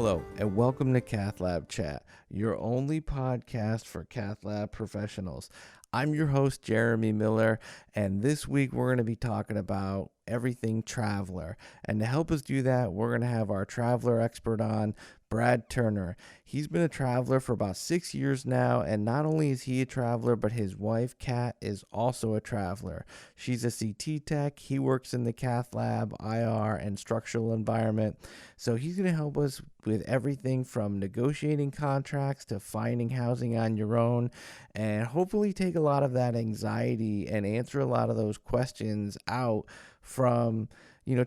Hello, and welcome to Cath Lab Chat, your only podcast for Cath Lab professionals. I'm your host, Jeremy Miller, and this week we're going to be talking about everything traveler. And to help us do that, we're going to have our traveler expert on, Brad Turner. He's been a traveler for about 6 years now, and not only is he a traveler, but his wife, Kat, is also a traveler. She's a CT tech. He works in the Cath Lab, IR, and structural environment. So he's going to help us with everything from negotiating contracts to finding housing on your own, and hopefully take a lot of that anxiety and answer a lot of those questions out from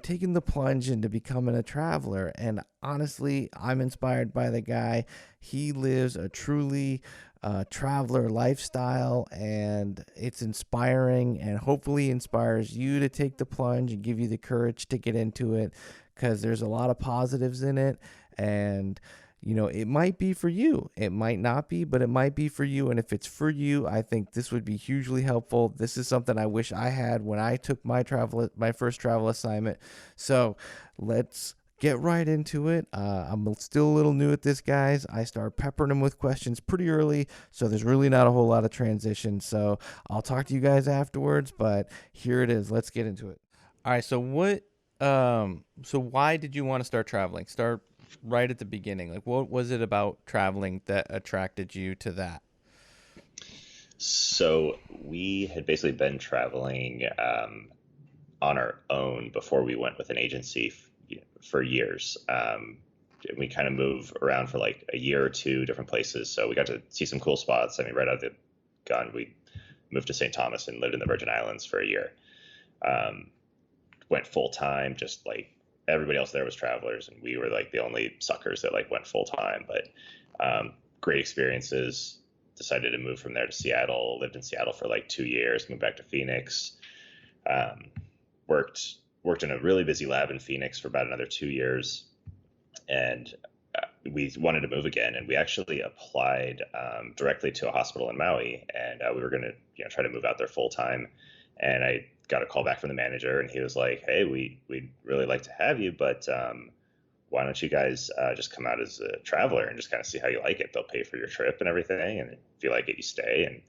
taking the plunge into becoming a traveler. And honestly, I'm inspired by the guy. He lives a truly traveler lifestyle, and it's inspiring, and hopefully inspires you to take the plunge and give you the courage to get into it, because there's a lot of positives in it. And it might be for you. It might not be, but it might be for you. And if it's for you, I think this would be hugely helpful. This is something I wish I had when I took my first travel assignment. So let's get right into it. I'm still a little new at this, guys. I start peppering them with questions pretty early, so there's really not a whole lot of transition. So I'll talk to you guys afterwards, but here it is. Let's get into it. All right. So why did you want to start traveling? Start right at the beginning. Like, what was it about traveling that attracted you to that? So we had basically been traveling on our own before we went with an agency for years. And we kind of move around for like a year or two, different places. So we got to see some cool spots. I mean, right out of the gun, we moved to St. Thomas and lived in the Virgin Islands for a year. Um, Went full time, just like everybody else there was travelers, and we were like the only suckers that like went full time. But great experiences. Decided to move from there to Seattle. Lived in Seattle for like 2 years. Moved back to Phoenix. Um, worked in a really busy lab in Phoenix for about another 2 years, and we wanted to move again. And we actually applied directly to a hospital in Maui, and we were going to try to move out there full time. And I got a call back from the manager, and he was like, "Hey, we'd really like to have you, but why don't you guys just come out as a traveler and just kind of see how you like it? They'll pay for your trip and everything, and if you like it, you stay." And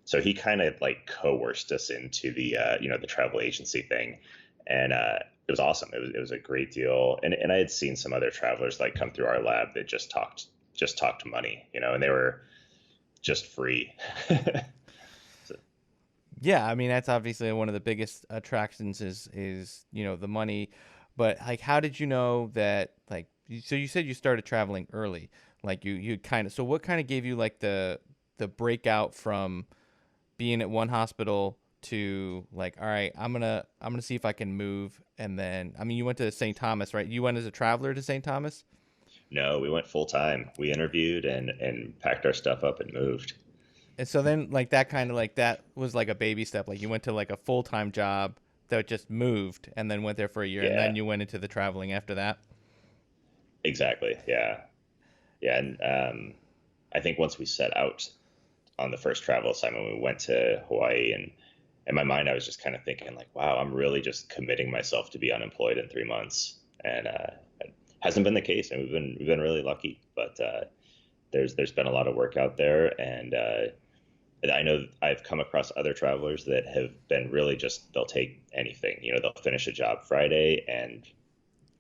so he kind of like coerced us into the the travel agency thing, and it was awesome. It was a great deal, and I had seen some other travelers like come through our lab that just talked money, and they were just free. So, Yeah, I mean, that's obviously one of the biggest attractions is the money. But like, how did you know that? Like, so you said you started traveling early. Like, you kind of, so what kind of gave you like the breakout from being at one hospital to like, all right, I'm gonna see if I can move. And then, I mean, you went to St. Thomas, right? You went as a traveler to St. Thomas. no, we went full time. We interviewed and packed our stuff up and moved. And so then, like, that kind of like that was like a baby step. Like, you went to like a full-time job that just moved, and then went there for a year, and then Yeah, you went into the traveling after that. exactly. Yeah, yeah, and I think once we set out on the first travel assignment, we went to Hawaii, and in my mind, I was just kind of thinking like, wow, I'm really just committing myself to be unemployed in 3 months, and it hasn't been the case, and we've been really lucky, but there's been a lot of work out there, and I know I've come across other travelers that have been really just they'll take anything, they'll finish a job Friday and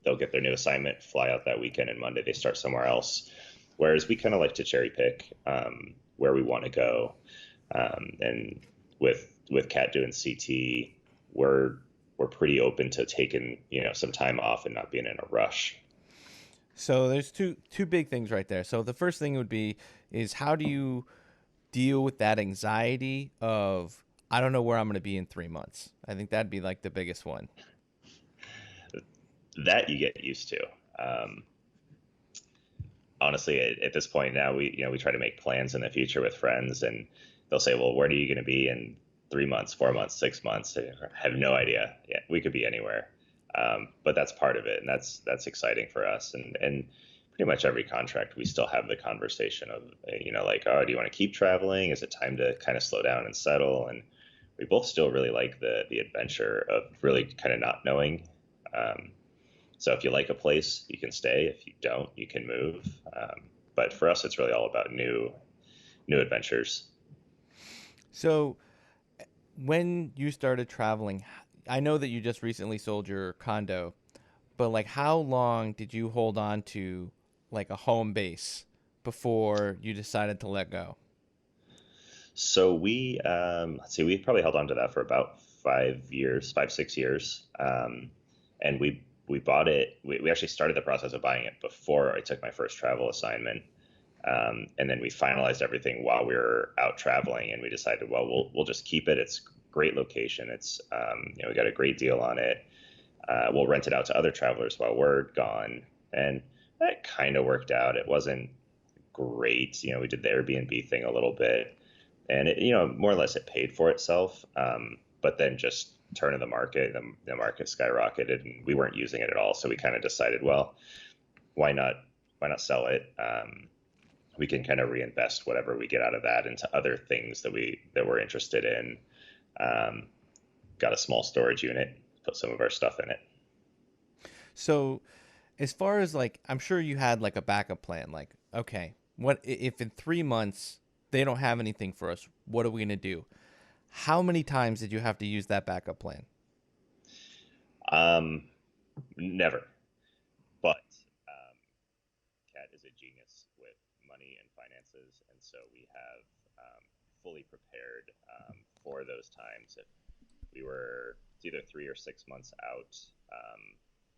they'll get their new assignment, fly out that weekend, and Monday they start somewhere else. Whereas we kind of like to cherry pick where we want to go. And with Kat doing CT, we're pretty open to taking some time off and not being in a rush. So there's two big things right there. So the first thing would be is how do you deal with that anxiety of I don't know where I'm going to be in 3 months. I think that'd be like the biggest one. That you get used to. Um, Honestly, at this point now, we try to make plans in the future with friends, and they'll say, "Well, where are you going to be in 3 months, 4 months, 6 months?" I have no idea. Yeah, we could be anywhere, but that's part of it, and that's exciting for us. And pretty much every contract, we still have the conversation of like, "Oh, do you want to keep traveling? Is it time to kind of slow down and settle?" And we both still really like the adventure of really kind of not knowing. Um, So if you like a place, you can stay. If you don't, you can move. But for us, it's really all about new adventures. So when you started traveling, I know that you just recently sold your condo, but like how long did you hold on to like a home base before you decided to let go? So we let's see, we probably held on to that for about 5 years, 5 6 years, and we bought it. We actually started the process of buying it before I took my first travel assignment, and then we finalized everything while we were out traveling, and we decided, well, we'll just keep it. It's great location. It's we got a great deal on it. We'll rent it out to other travelers while we're gone, and that kind of worked out. It wasn't great. We did the Airbnb thing a little bit, and it, more or less it paid for itself. But then just turn of the market, the market skyrocketed, and we weren't using it at all. So we kind of decided, well, why not? Why not sell it? We can kind of reinvest whatever we get out of that into other things that we're interested in. Um, got a small storage unit, put some of our stuff in it. So as far as like, I'm sure you had like a backup plan. Like, okay, what if in 3 months they don't have anything for us? What are we gonna do? How many times did you have to use that backup plan? Um, Never, but Kat is a genius with money and finances, and so we have fully prepared for those times. If we were it's either 3 or 6 months out,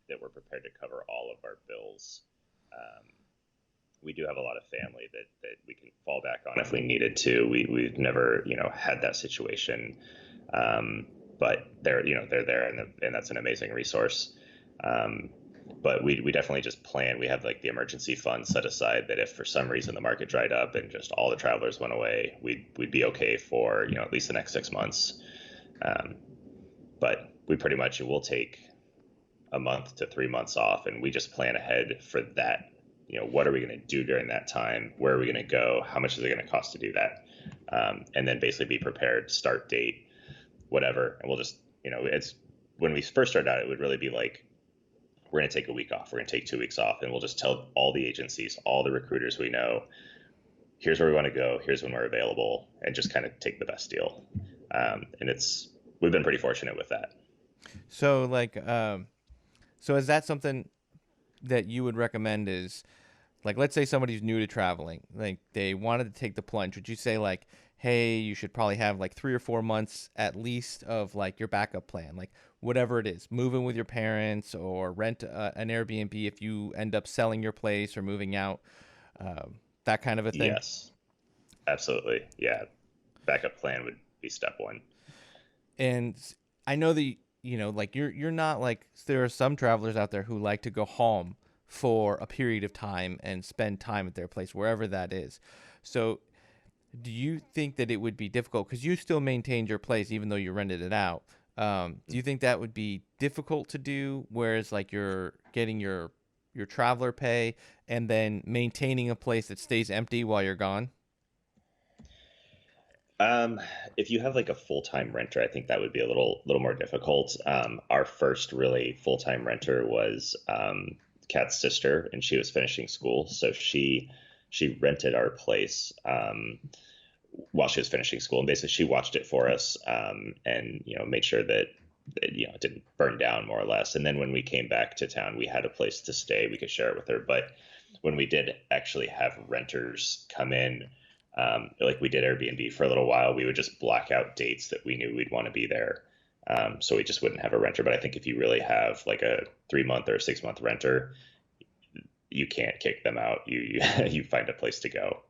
that we're prepared to cover all of our bills. Um, we do have a lot of family that we can fall back on if we needed to. We've never had that situation, um, but they're there, and that's an amazing resource. Um, but we definitely just plan. We have like the emergency fund set aside that if for some reason the market dried up and just all the travelers went away, we'd be okay for at least the next 6 months. Um, but we pretty much will take a month to 3 months off, and we just plan ahead for that. What are we going to do during that time? Where are we going to go? How much is it going to cost to do that? And then basically be prepared, start date, whatever. And we'll just, it's when we first started out, it would really be like, we're going to take a week off. We're going to take 2 weeks off, and we'll just tell all the agencies, all the recruiters we know, here's where we want to go. Here's when we're available, and just kind of take the best deal. And we've been pretty fortunate with that. So like, so is that something that you would recommend? Is like, let's say somebody's new to traveling, like they wanted to take the plunge. Would you say like, hey, you should probably have like 3 or 4 months at least of like your backup plan, like whatever it is, moving with your parents or rent an Airbnb if you end up selling your place or moving out, that kind of a thing? Yes, absolutely. Yeah, backup plan would be step one. And I know that like you're not like, there are some travelers out there who like to go home for a period of time and spend time at their place wherever that is. So do you think that it would be difficult because you still maintained your place even though you rented it out? Do you think that would be difficult to do, whereas like you're getting your traveler pay and then maintaining a place that stays empty while you're gone? Um, if you have like a full-time renter, I think that would be a little more difficult. Our first really full-time renter was Kat's sister, and she was finishing school, so she rented our place while she was finishing school, and basically she watched it for us, and made sure that it didn't burn down more or less. And then when we came back to town, we had a place to stay. We could share it with her, but when we did actually have renters come in, like we did Airbnb for a little while, we would just block out dates that we knew we'd want to be there. So we just wouldn't have a renter. But I think if you really have like a 3 month or a 6 month renter, you can't kick them out. You you find a place to go.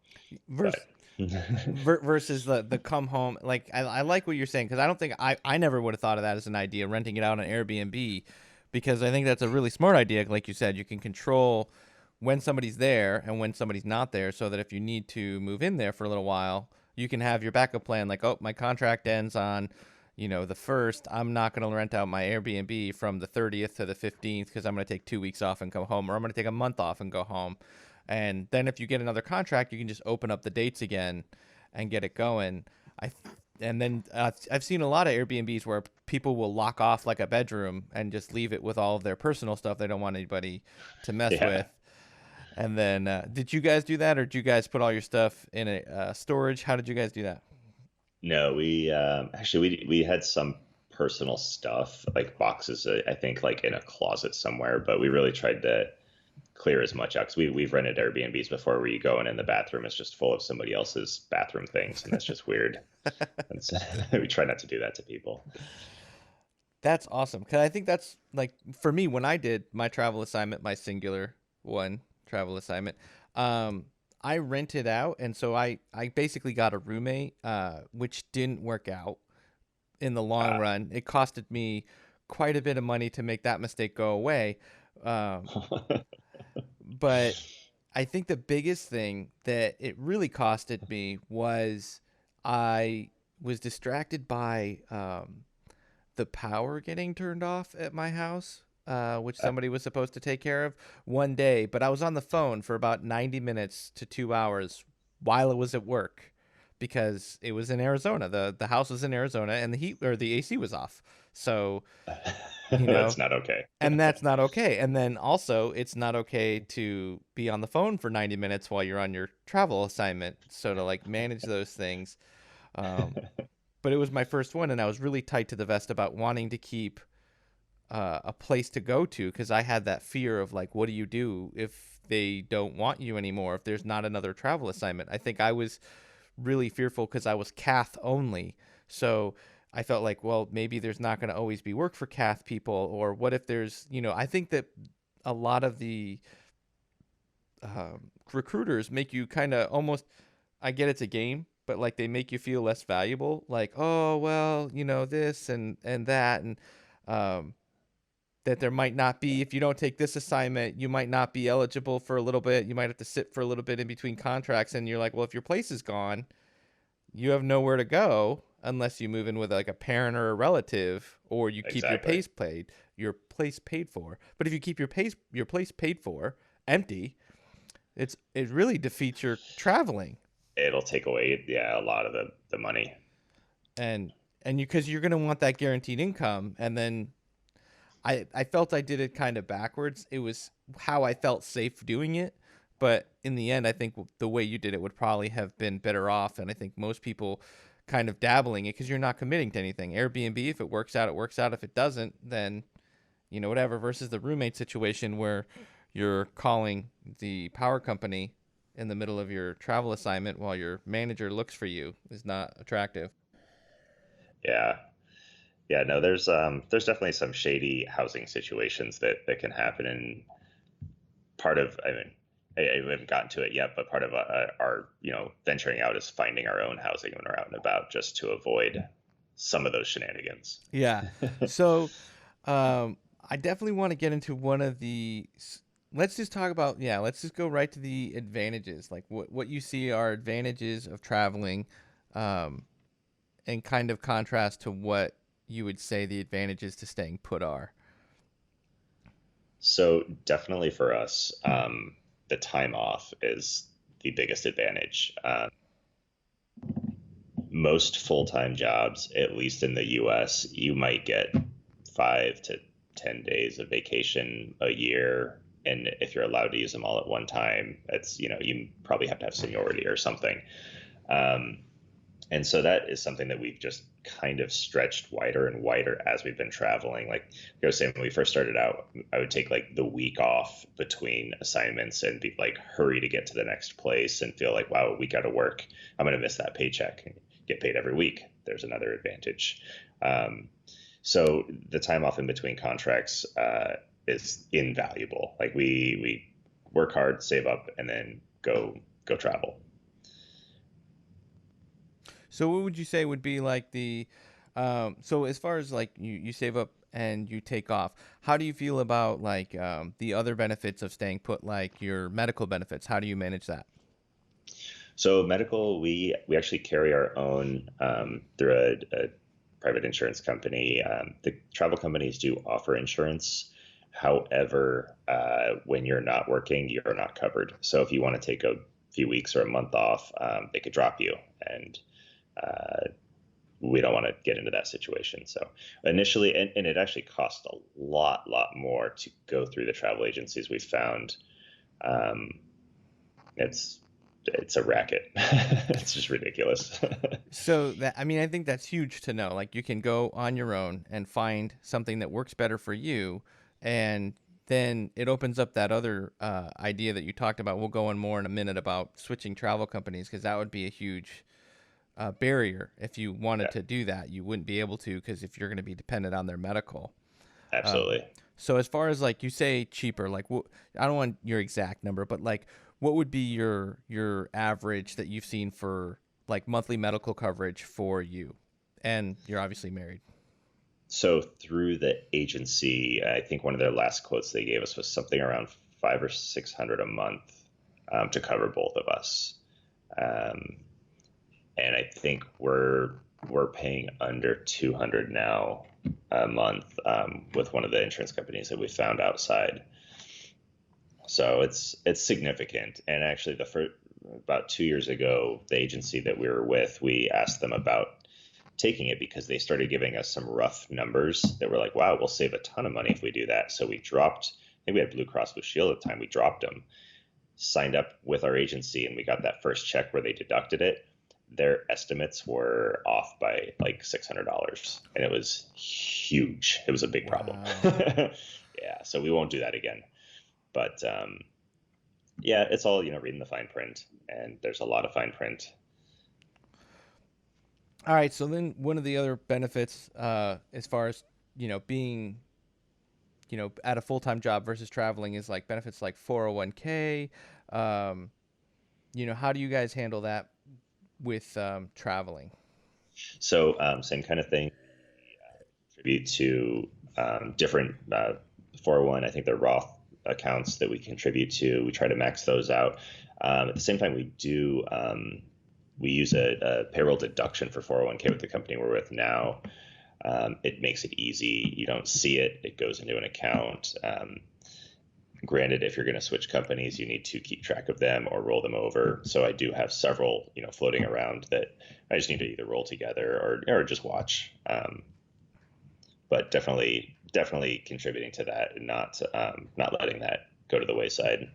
But Versus versus the come home. Like I like what you're saying because I don't think I never would have thought of that as an idea, renting it out on Airbnb, because I think that's a really smart idea. Like you said, you can control when somebody's there and when somebody's not there, so that if you need to move in there for a little while, you can have your backup plan. Like, oh, my contract ends on the first. I'm not going to rent out my Airbnb from the 30th to the 15th because I'm going to take 2 weeks off and come home, or I'm going to take a month off and go home. And then if you get another contract, you can just open up the dates again and get it going. I and then I've seen a lot of Airbnbs where people will lock off like a bedroom and just leave it with all of their personal stuff they don't want anybody to mess Yeah. with. And then, did you guys do that, or did you guys put all your stuff in a storage? How did you guys do that? No, we actually we had some personal stuff like boxes, I think like in a closet somewhere, but we really tried to clear as much out because we've rented Airbnbs before where you go in and the bathroom is just full of somebody else's bathroom things, and that's just weird. And so we try not to do that to people. That's awesome. Because I think that's like for me when I did my travel assignment, my singular one travel assignment. Um, I rented out, and so I basically got a roommate, which didn't work out in the long Uh, run. It costed me quite a bit of money to make that mistake go away. Um, but I think the biggest thing that it really costed me was I was distracted by the power getting turned off at my house, which somebody was supposed to take care of one day. But I was on the phone for about 90 minutes to 2 hours while it was at work because it was in Arizona. The house was in Arizona and the heat or the AC was off. So, you that's know, not okay. and that's not okay. And then also, it's not okay to be on the phone for 90 minutes while you're on your travel assignment. So to like manage those things, um, but it was my first one, and I was really tight to the vest about wanting to keep a place to go to because I had that fear of like, what do you do if they don't want you anymore? If there's not another travel assignment, I think I was really fearful because I was cath only. So I felt like, well, maybe there's not going to always be work for cath people, or what if there's, I think that a lot of the recruiters make you kind of almost, I get it's a game, but like they make you feel less valuable. Like, oh well, this and that, and um, that there might not be if you don't take this assignment, you might not be eligible for a little bit. You might have to sit for a little bit in between contracts, and you're like, well, if your place is gone, you have nowhere to go unless you move in with like a parent or a relative, or you keep Exactly. your place paid for. But if you keep your place paid for empty, it really defeats your traveling. It'll take away, yeah, a lot of the money. and and you because you're going to want that guaranteed income. And then I felt I did it kind of backwards. It was how I felt safe doing it, but in the end I think the way you did it would probably have been better off. And I think most people kind of dabbling it because you're not committing to anything. Airbnb, if it works out, it works out. If it doesn't, then whatever. Versus the roommate situation where you're calling the power company in the middle of your travel assignment while your manager looks for you is not attractive. Yeah. Yeah, no, there's definitely some shady housing situations that can happen, and part of, I mean, I haven't gotten to it yet, but part of our venturing out is finding our own housing when we're out and about, just to avoid some of those shenanigans. Yeah. So, I definitely want to get into one of the. Let's just talk about, yeah. Let's just go right to the advantages, like what you see are advantages of traveling, um, and kind of contrast to what you would say the advantages to staying put are. So definitely for us, the time off is the biggest advantage. Most full-time jobs, at least in the US, you might get 5 to 10 days of vacation a year. And if you're allowed to use them all at one time, that's, you probably have to have seniority or something. Um, and so that is something that we've just kind of stretched wider and wider as we've been traveling. Like I was saying, when we first started out, I would take like the week off between assignments and be like, hurry to get to the next place and feel like, wow, a week out of work, I'm going to miss that paycheck. Get paid every week. There's another advantage. Um, so the time off in between contracts is invaluable. Like we work hard, save up, and then go travel. So, what would you say would be like so as far as like you save up and you take off, how do you feel about like the other benefits of staying put, like your medical benefits? How do you manage that? So medical, we actually carry our own through a private insurance company. The travel companies do offer insurance. However, when you're not working, you're not covered. So if you want to take a few weeks or a month off, they could drop you. And uh, we don't want to get into that situation. So initially, and it actually costs a lot more to go through the travel agencies. We found um, it's it's a racket. It's just ridiculous. So that, I mean, I think that's huge to know. Like you can go on your own and find something that works better for you, and then it opens up that other idea that you talked about. We'll go on more in a minute about switching travel companies because that would be a huge barrier if you wanted Yeah, to do that. You wouldn't be able to because if you're going to be dependent on their medical. Um, absolutely. so as far as like you say cheaper, like I don't want your exact number, but like what would be your average that you've seen for like monthly medical coverage for you? And you're obviously married. So through the agency, I think one of their last quotes they gave us was something around 500 or 600 a month to cover both of us. Um, and I think we're paying under 200 now a month with one of the insurance companies that we found outside. So it's significant. And actually, the first about 2 years ago, the agency that we were with, we asked them about taking it because they started giving us some rough numbers that were like, wow, we'll save a ton of money if we do that. So we dropped. I think we had Blue Cross Blue Shield at the time. We dropped them, signed up with our agency, and we got that first check where they deducted it. Their estimates were off by like $600, and it was huge. It was a big problem. Wow. Yeah, so we won't do that again. But yeah, it's all reading the fine print, and there's a lot of fine print. All right. So then one of the other benefits, as far as being at a full time job versus traveling, is like benefits like 401k. Um, how do you guys handle that with traveling? So same kind of thing. Contribute to different 401. I think they're Roth accounts that we contribute to. We try to max those out. At the same time, we use a payroll deduction for 401k with the company we're with now. It makes it easy. You don't see it. It goes into an account. Granted, if you're going to switch companies, you need to keep track of them or roll them over. So I do have several, floating around that I just need to either roll together or just watch. But definitely contributing to that and not letting that go to the wayside.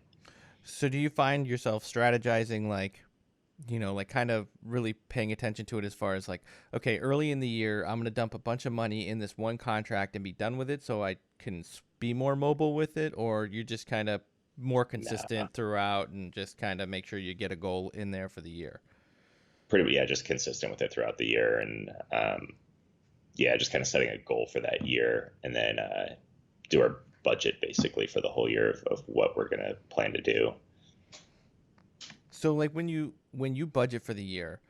So do you find yourself strategizing like, like kind of really paying attention to it as far as like, okay, early in the year, I'm going to dump a bunch of money in this one contract and be done with it so I can be more mobile with it? Or you just kind of more Nah, consistent throughout and just kind of make sure you get a goal in there for the year? pretty yeah, just consistent with it throughout the year, and yeah, just kind of setting a goal for that year, and then do our budget basically for the whole year of what we're gonna plan to do. So like when you budget for the year,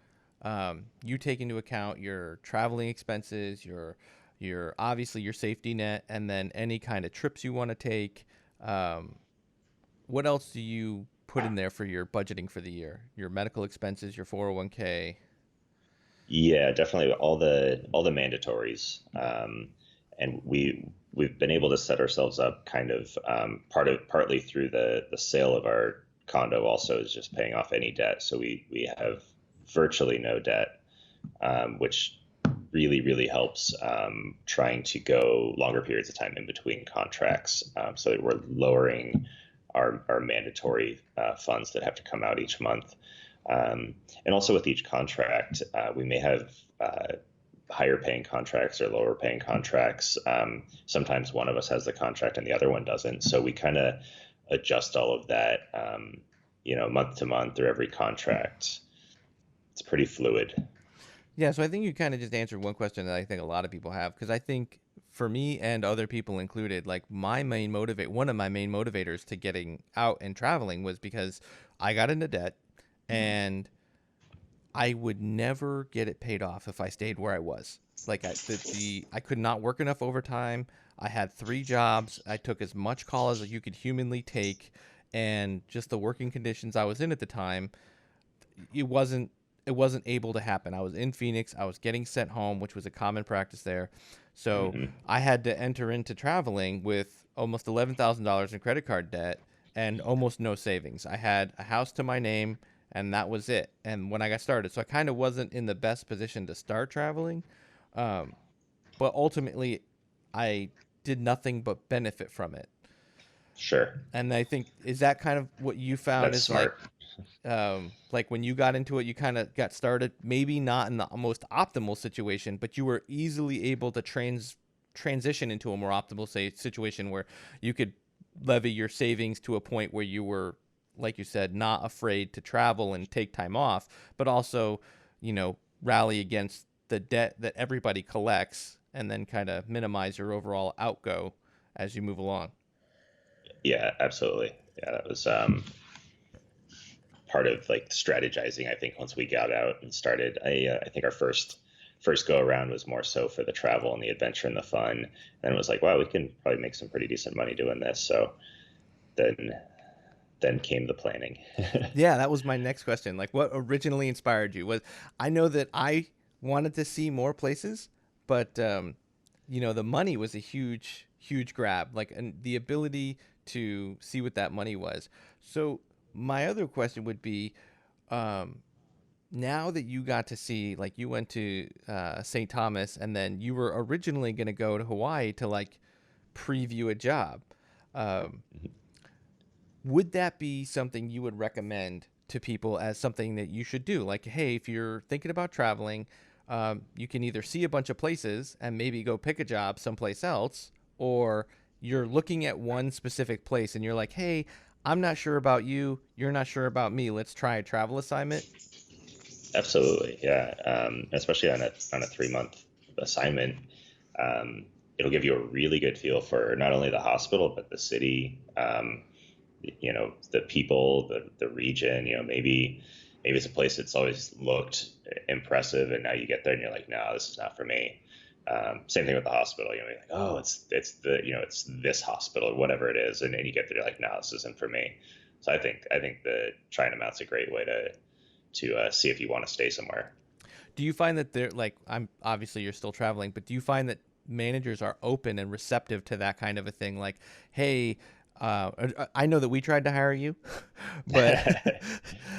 you take into account your traveling expenses, your obviously your safety net, and then any kind of trips you want to take. Um, what else do you put in there for your budgeting for the year? Your medical expenses, your 401k. Yeah, definitely all the mandatories, and we've been able to set ourselves up kind of partly through the sale of our condo. Also, is just paying off any debt, so we have virtually no debt, which really helps trying to go longer periods of time in between contracts, so that we're lowering our mandatory funds that have to come out each month. And also with each contract, we may have higher paying contracts or lower paying contracts. Sometimes one of us has the contract and the other one doesn't. So we kind of adjust all of that, month to month or every contract. It's pretty fluid. Yeah, so I think you kind of just answered one question that I think a lot of people have because I think for me and other people included, like one of my main motivators to getting out and traveling was because I got into debt and I would never get it paid off if I stayed where I was. Like I could not work enough overtime. I had three jobs. I took as much call as you could humanly take, and just the working conditions I was in at the time, it wasn't it wasn't able to happen. I was in Phoenix. I was getting sent home, which was a common practice there. So Hmm. I had to enter into traveling with almost $11,000 in credit card debt and almost no savings. I had a house to my name and that was it. And when I got started, so I kind of wasn't in the best position to start traveling, um, but ultimately, I did nothing but benefit from it. Sure. And I think is that kind of what you found That's is smart. like when you got into it, you kind of got started, maybe not in the most optimal situation, but you were easily able to transition into a more optimal say situation where you could levy your savings to a point where you were, like you said, not afraid to travel and take time off, but also, rally against the debt that everybody collects and then kind of minimize your overall outgo as you move along. Yeah, absolutely. Yeah, that was part of like strategizing. I think once we got out and started, I think our first go around was more so for the travel and the adventure and the fun. And it was like, wow, we can probably make some pretty decent money doing this. So then then came the planning. Yeah, that was my next question. Like, what originally inspired you? Was I know that I wanted to see more places, but the money was a huge, huge grab. Like, and the ability to see what that money was. So, my other question would be, um, now that you got to see, like, you went to St. Thomas, and then you were originally going to go to Hawaii to like preview a job. Um, would that be something you would recommend to people as something that you should do? Like, hey, if you're thinking about traveling, you can either see a bunch of places and maybe go pick a job someplace else, or you're looking at one specific place and you're like, hey, I'm not sure about you. You're not sure about me. Let's try a travel assignment. Absolutely, yeah. Especially on a 3 month assignment, it'll give you a really good feel for not only the hospital but the city. The people, the region. Maybe it's a place that's always looked impressive, and now you get there and you're like, no, this is not for me. Same thing with the hospital. You're like, oh, it's this hospital or whatever it is, and then you get there, you're like, no, this isn't for me. So I think the trying them out's a great way to see if you want to stay somewhere. Do you find that they're like, I'm obviously you're still traveling, but do you find that managers are open and receptive to that kind of a thing? Like, hey, I know that we tried to hire you, but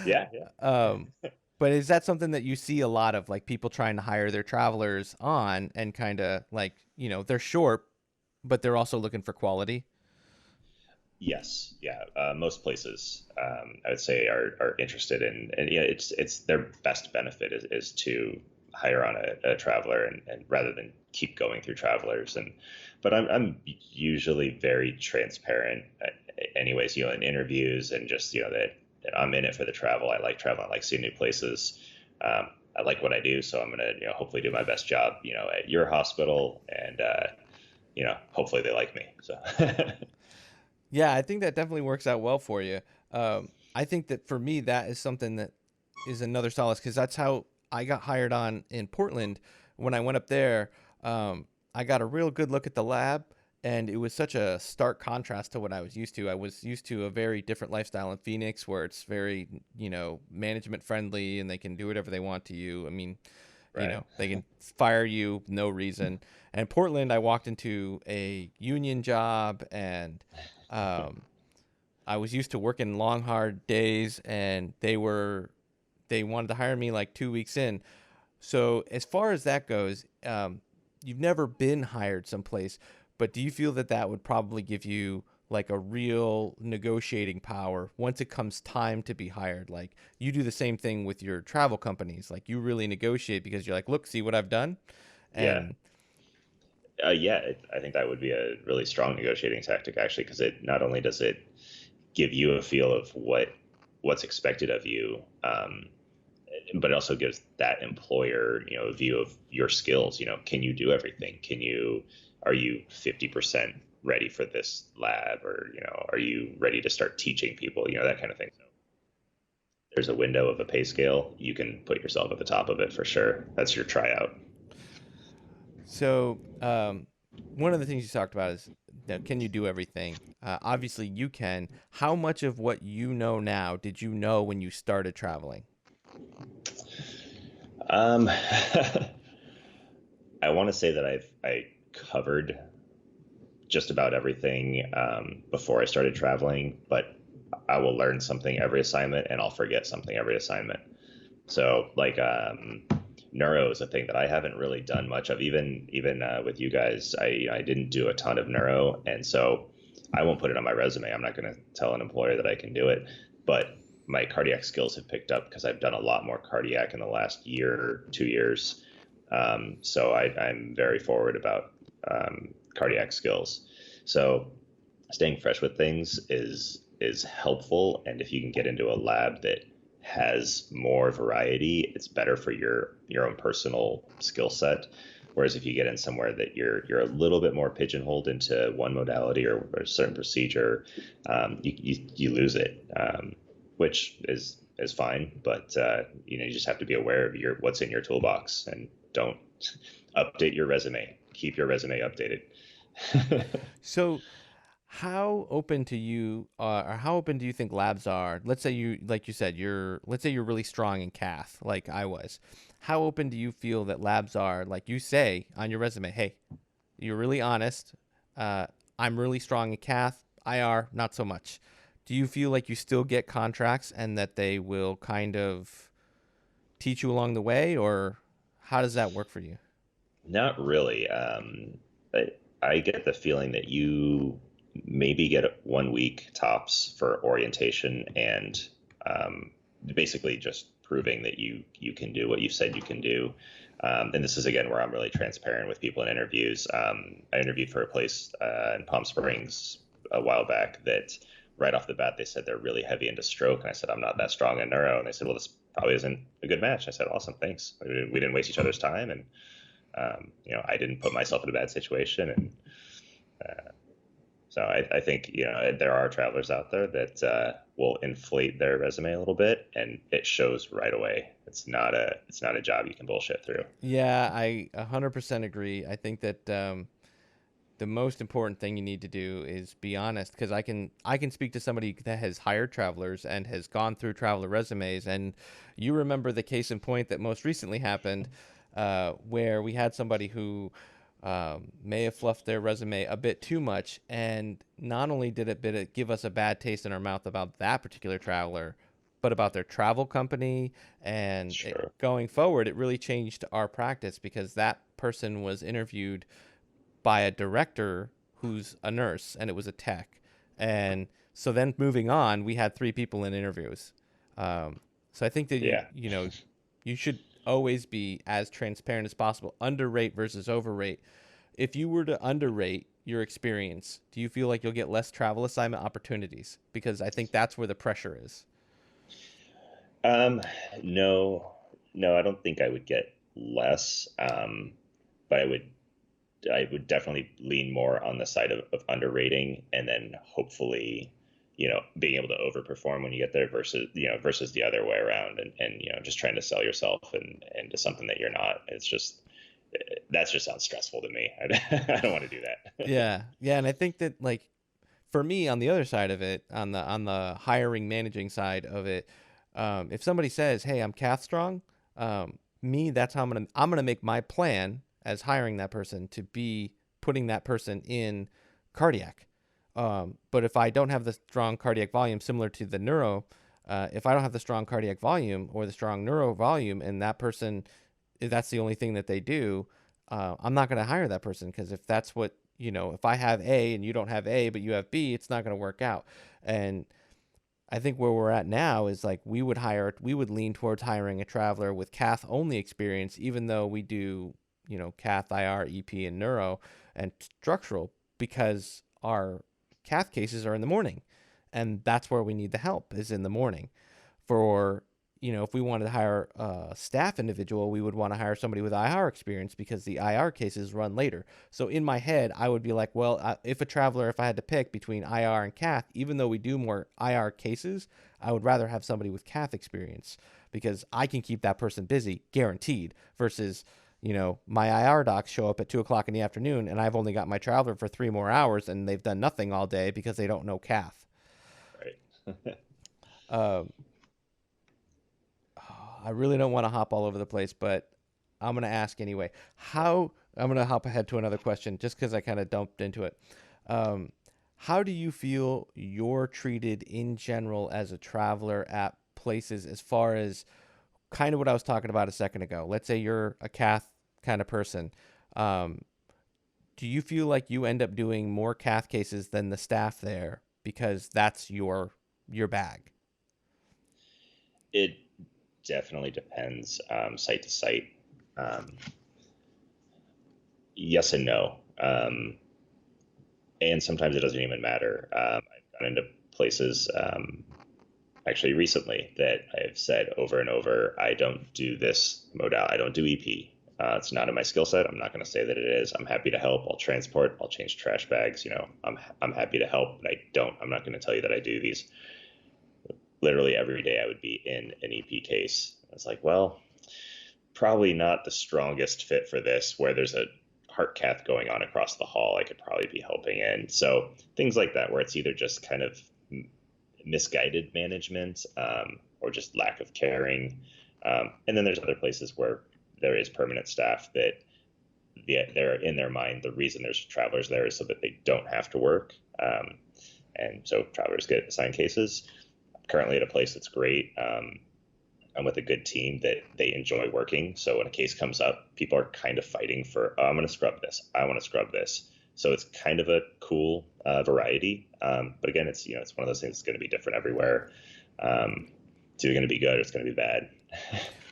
Yeah, yeah. um, but is that something that you see a lot of, like people trying to hire their travelers on and kind of like, they're short, but they're also looking for quality? Yes, yeah. Most places, I would say, are interested in, and yeah, it's their best benefit is to hire on a traveler, and rather than keep going through travelers. But I'm usually very transparent, anyways. In interviews, and just that I'm in it for the travel. I like traveling. I like seeing new places. I like what I do, so I'm gonna hopefully do my best job at your hospital, and hopefully they like me. So. Yeah, I think that definitely works out well for you. I think that for me, that is something that is another solace because that's how I got hired on in Portland. When I went up there, I got a real good look at the lab, and it was such a stark contrast to what I was used to. I was used to a very different lifestyle in Phoenix where it's very, management friendly and they can do whatever they want to you. I mean, Right. they can fire you no reason. And Portland, I walked into a union job and um, I was used to working long, hard days, and they wanted to hire me like 2 weeks in. So as far as that goes, you've never been hired someplace, but do you feel that that would probably give you like a real negotiating power once it comes time to be hired? Like you do the same thing with your travel companies. Like you really negotiate because you're like, look, see what I've done, Yeah. and Yeah, I think that would be a really strong negotiating tactic, actually, because it not only does it give you a feel of what's expected of you, but it also gives that employer, a view of your skills. Can you do everything? Are you 50% ready for this lab, or are you ready to start teaching people? That kind of thing. So there's a window of a pay scale. You can put yourself at the top of it for sure. That's your tryout. so, one of the things you talked about is, can you do everything? Obviously, you can. How much of what you know now did you know when you started traveling? Um, I want to say that I covered just about everything before I started traveling, but I will learn something every assignment and I'll forget something every assignment. So like neuro is a thing that I haven't really done much of. Even with you guys, I didn't do a ton of neuro, and so I won't put it on my resume. I'm not going to tell an employer that I can do it, but my cardiac skills have picked up because I've done a lot more cardiac in the last year, 2 years. So I'm very forward about cardiac skills. So staying fresh with things is helpful, and if you can get into a lab that has more variety, it's better for your own personal skill set. Whereas if you get in somewhere that you're a little bit more pigeonholed into one modality or a certain procedure, you lose it, which is fine. But you just have to be aware of your what's in your toolbox, and don't update your resume. Keep your resume updated. So how open to you or how open do you think labs are? Let's say you, like you said, let's say you're really strong in cath, like I was. How open do you feel that labs are? Like you say on your resume, hey, you're really honest. Uh, I'm really strong in cath, IR, not so much. Do you feel like you still get contracts and that they will kind of teach you along the way, or how does that work for you? Not really. I get the feeling that you maybe get 1 week tops for orientation and um, basically just proving that you can do what you said you can do. And this is again where I'm really transparent with people in interviews. I interviewed for a place in Palm Springs a while back that right off the bat they said they're really heavy into stroke, and I said I'm not that strong in neuro, and they said, well, this probably isn't a good match. I said, awesome, thanks. We didn't waste each other's time, and I didn't put myself in a bad situation, and so I think there are travelers out there that will inflate their resume a little bit, and it shows right away. It's not a job you can bullshit through. Yeah, I 100% agree. I think that the most important thing you need to do is be honest, because I can speak to somebody that has hired travelers and has gone through traveler resumes, and you remember the case in point that most recently happened, where we had somebody who may have fluffed their resume a bit too much, and not only did it give us a bad taste in our mouth about that particular traveler, but about their travel company, and Sure. going forward, it really changed our practice because that person was interviewed by a director who's a nurse and it was a tech. And so then moving on, we had three people in interviews. So I think that Yeah. you should always be as transparent as possible. Underrate versus overrate. If you were to underrate your experience, do you feel like you'll get less travel assignment opportunities? Because I think that's where the pressure is. Um, no, no, I don't think I would get less, but I would definitely lean more on the side of underrating, and then hopefully, being able to overperform when you get there versus the other way around, and just trying to sell yourself and to something that you're not. It's just that just sounds stressful to me. I don't want to do that. Yeah, yeah, and I think that like for me on the other side of it, on the hiring managing side of it, if somebody says, "Hey, I'm Cath Strong," me, that's how I'm gonna make my plan as hiring that person to be putting that person in cardiac. But if I don't have the strong cardiac volume, similar to the neuro, if I don't have the strong cardiac volume or the strong neuro volume, and that person, if that's the only thing that they do, I'm not going to hire that person because if that's what if I have A and you don't have A but you have B, it's not going to work out. And I think where we're at now is like we would lean towards hiring a traveler with cath only experience, even though we do, cath, IR, EP, and neuro and structural, because our cath cases are in the morning. And that's where we need the help is in the morning. For, if we wanted to hire a staff individual, we would want to hire somebody with IR experience because the IR cases run later. So in my head, I would be like, well, if I had to pick between IR and cath, even though we do more IR cases, I would rather have somebody with cath experience because I can keep that person busy, guaranteed, versus, my IR docs show up at 2 o'clock in the afternoon and I've only got my traveler for 3 more hours and they've done nothing all day because they don't know cath. Right. Um, I really don't want to hop all over the place, but I'm going to ask anyway. I'm going to hop ahead to another question just because I kind of dumped into it. Um, How do you feel you're treated in general as a traveler at places as far as kind of what I was talking about a second ago? Let's say you're a cath kind of person. Um, do you feel like you end up doing more cath cases than the staff there because that's your bag? It definitely depends, site to site. Um, yes and no. And sometimes it doesn't even matter. I've gone into places actually recently that I've said over and over, I don't do this modality. I don't do EP. It's not in my skill set. I'm not going to say that it is. I'm happy to help. I'll transport. I'll change trash bags. I'm happy to help, but I don't. I'm not going to tell you that I do these. Literally every day I would be in an EP case. It's like, well, probably not the strongest fit for this, where there's a heart cath going on across the hall. I could probably be helping in. So things like that, where it's either just kind of misguided management, or just lack of caring. And then there's other places where there is permanent staff that they're in their mind. The reason there's travelers there is so that they don't have to work. And so travelers get assigned cases. I'm currently at a place that's great. I'm with a good team that they enjoy working. So when a case comes up, people are kind of fighting for, oh, I'm going to scrub this. I want to scrub this. So it's kind of a cool variety. But again, it's one of those things that's going to be different everywhere. It's either going to be good or it's going to be bad.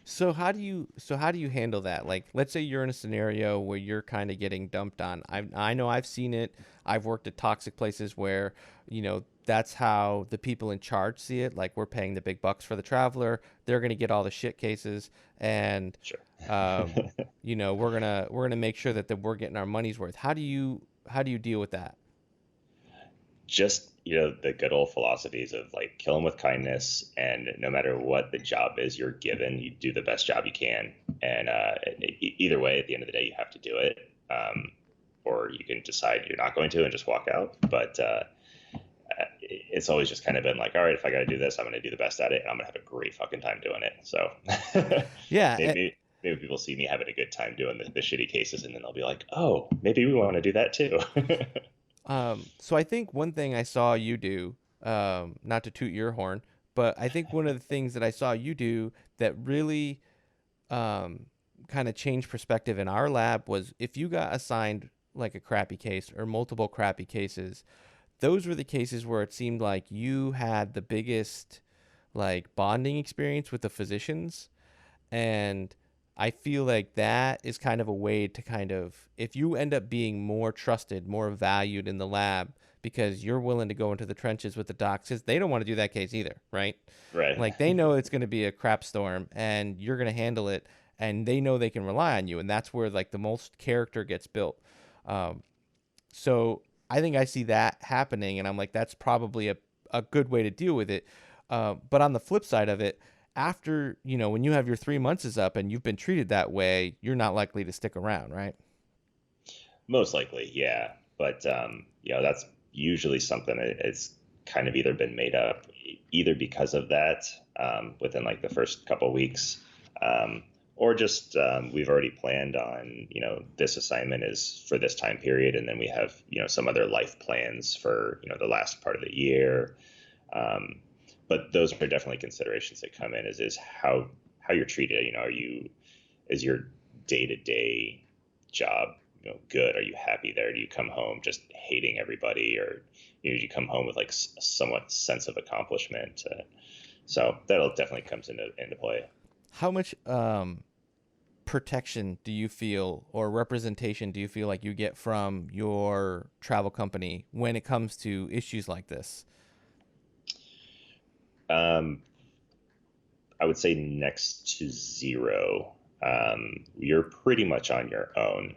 So how do you handle that? Like, let's say you're in a scenario where you're kind of getting dumped on. I know I've seen it. I've worked at toxic places where, that's how the people in charge see it. Like, we're paying the big bucks for the traveler. They're gonna get all the shit cases, and Sure. um, we're gonna make sure that we're getting our money's worth. How do you deal with that? Just the good old philosophies of like kill them with kindness, and no matter what the job is you're given, you do the best job you can. And either way, at the end of the day, you have to do it. Or you can decide you're not going to and just walk out. But it's always just kind of been like, all right, if I got to do this, I'm going to do the best at it, and I'm going to have a great fucking time doing it. So Yeah. maybe people see me having a good time doing the shitty cases, and then they'll be like, oh, maybe we want to do that too. So I think one thing I saw you do, not to toot your horn, but I think one of the things that I saw you do that really um, kind of changed perspective in our lab was if you got assigned like a crappy case or multiple crappy cases, those were the cases where it seemed like you had the biggest like bonding experience with the physicians. And I feel like that is kind of a way to kind of, if you end up being more trusted, more valued in the lab because you're willing to go into the trenches with the docs, because they don't want to do that case either, right? Right. Like they know it's going to be a crap storm and you're going to handle it, and they know they can rely on you. And that's where like the most character gets built. Um, so I think I see that happening, and I'm like, that's probably a good way to deal with it. But on the flip side of it, after, when you have your 3 months is up and you've been treated that way, you're not likely to stick around, right? Most likely, yeah. But that's usually something it's kind of either been made up either because of that, within like the first couple weeks, um, or just we've already planned on this assignment is for this time period, and then we have some other life plans for the last part of the year. Um, but those are definitely considerations that come in. Is how you're treated. Are you is your day to day job good? Are you happy there? Do you come home just hating everybody, or do you come home with like a somewhat sense of accomplishment? So that'll definitely comes into play. How much protection do you feel or representation do you feel like you get from your travel company when it comes to issues like this? Um, I would say next to zero. You're pretty much on your own.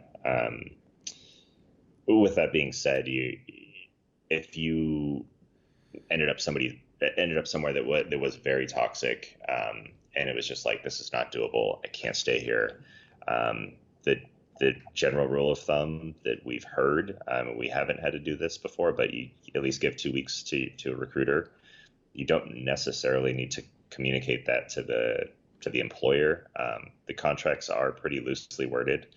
With that being said, if you ended up somewhere that was very toxic, and it was just like, this is not doable. I can't stay here. The the general rule of thumb that we've heard, we haven't had to do this before, but you at least give 2 weeks to a recruiter. You don't necessarily need to communicate that to the employer. The contracts are pretty loosely worded.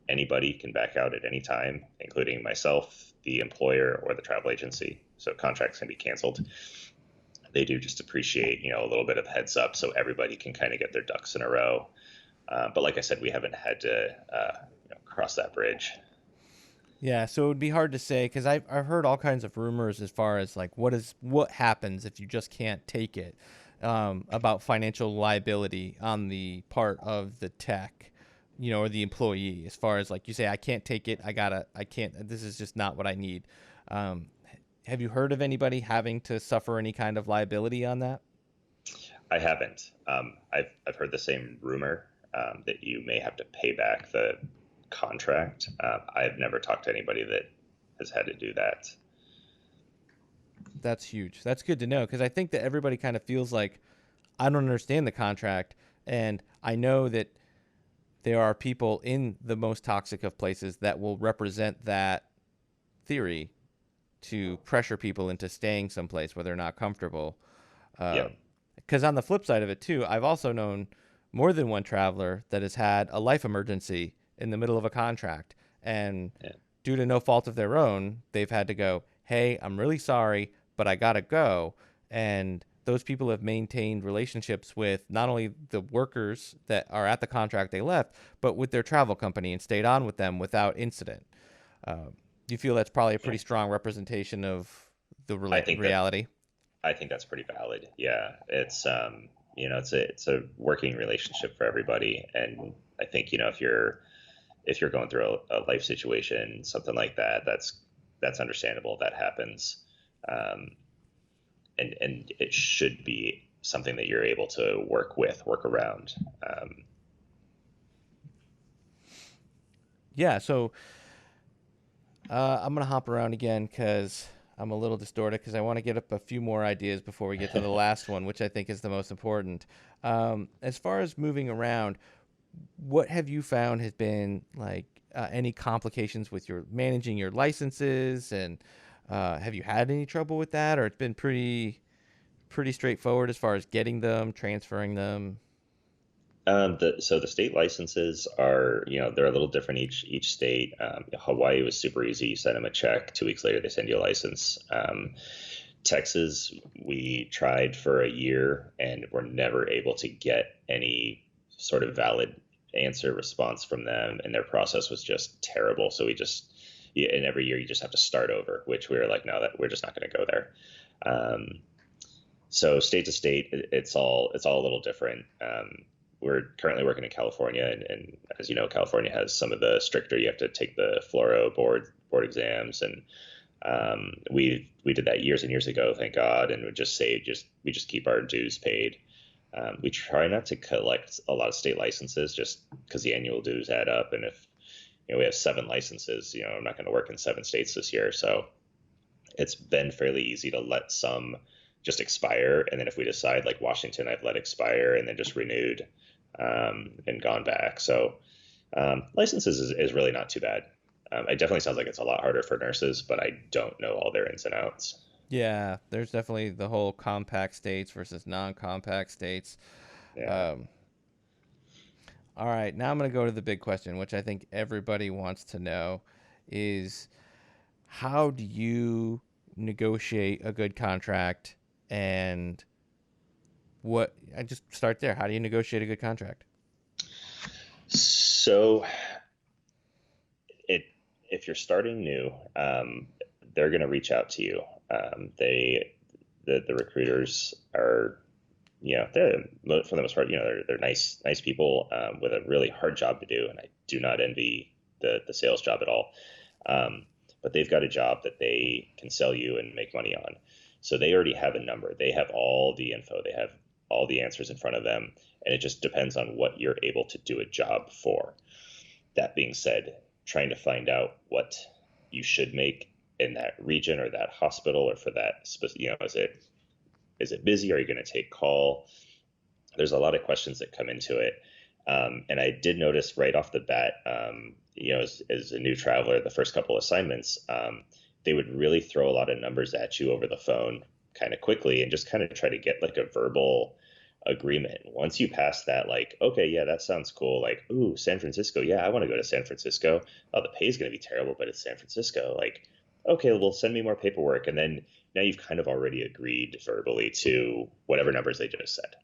Anybody can back out at any time, including myself, the employer or the travel agency, so contracts can be canceled. They do just appreciate, a little bit of heads up so everybody can kind of get their ducks in a row. But like I said, we haven't had to cross that bridge. Yeah, so it would be hard to say because I've heard all kinds of rumors as far as like what happens if you just can't take it, about financial liability on the part of the tech, or the employee. As far as like you say, I can't take it. I can't. This is just not what I need. Um, have you heard of anybody having to suffer any kind of liability on that? I haven't. I've heard the same rumor that you may have to pay back the contract. I've never talked to anybody that has had to do that. That's huge. That's good to know because I think that everybody kind of feels like I don't understand the contract, and I know that there are people in the most toxic of places that will represent that theory to pressure people into staying someplace where they're not comfortable. Yep. Because on the flip side of it, too, I've also known more than one traveler that has had a life emergency in the middle of a contract. And Yeah. due to no fault of their own, they've had to go, hey, I'm really sorry, but I got to go. And those people have maintained relationships with not only the workers that are at the contract they left, but with their travel company and stayed on with them without incident. Uh, do you feel that's probably a pretty strong representation of the I think that reality? I think that's pretty valid. Yeah, it's a working relationship for everybody, and I think if you're going through a life situation, something like that, that's understandable. That happens, um, and it should be something that you're able to work around. Yeah, so I'm gonna hop around again because I'm a little distorted because I want to get up a few more ideas before we get to the last one, which I think is the most important. As far as moving around, what have you found has been like any complications with your managing your licenses, and have you had any trouble with that, or it's been pretty straightforward as far as getting them, transferring them? So the state licenses are, they're a little different each state. Hawaii was super easy. You send them a check. 2 weeks later, they send you a license. Texas, we tried for a year and were never able to get any sort of valid answer response from them, and their process was just terrible. So we just, yeah, and every year you just have to start over, which we were like, no, that we're just not going to go there. Um, so state to state, it's all a little different. We're currently working in California, and as you know, California has some of the stricter. You have to take the fluoro board exams, and we did that years and years ago, thank God, and we just keep our dues paid. We try not to collect a lot of state licenses just because the annual dues add up, and if we have 7 licenses, I'm not going to work in 7 states this year, so it's been fairly easy to let some just expire, and then if we decide, like Washington, I've let expire and then just renewed, and gone back. So licenses is really not too bad. It definitely sounds like it's a lot harder for nurses, but I don't know all their ins and outs. Yeah, there's definitely the whole compact states versus non-compact states. Yeah. Um, all right, now I'm going to go to the big question, which I think everybody wants to know, is how do you negotiate a good contract, and what I just start there. How do you negotiate a good contract? So it if you're starting new, they're going to reach out to you. The recruiters are, they're, for the most part, they're nice people, with a really hard job to do, and I do not envy the sales job at all. Um, but they've got a job that they can sell you and make money on. So they already have a number. They have all the info. They have all the answers in front of them, and it just depends on what you're able to do a job for. That being said, trying to find out what you should make in that region or that hospital or for that, is it busy? Are you going to take call? There's a lot of questions that come into it. And I did notice right off the bat, as a new traveler, the first couple assignments, they would really throw a lot of numbers at you over the phone kind of quickly and just kind of try to get like a verbal agreement. Once you pass that, like, okay, yeah, that sounds cool. Like, ooh, San Francisco. Yeah, I want to go to San Francisco. Oh, the pay is going to be terrible, but it's San Francisco. Like, okay, well, send me more paperwork. And then now you've kind of already agreed verbally to whatever numbers they just said.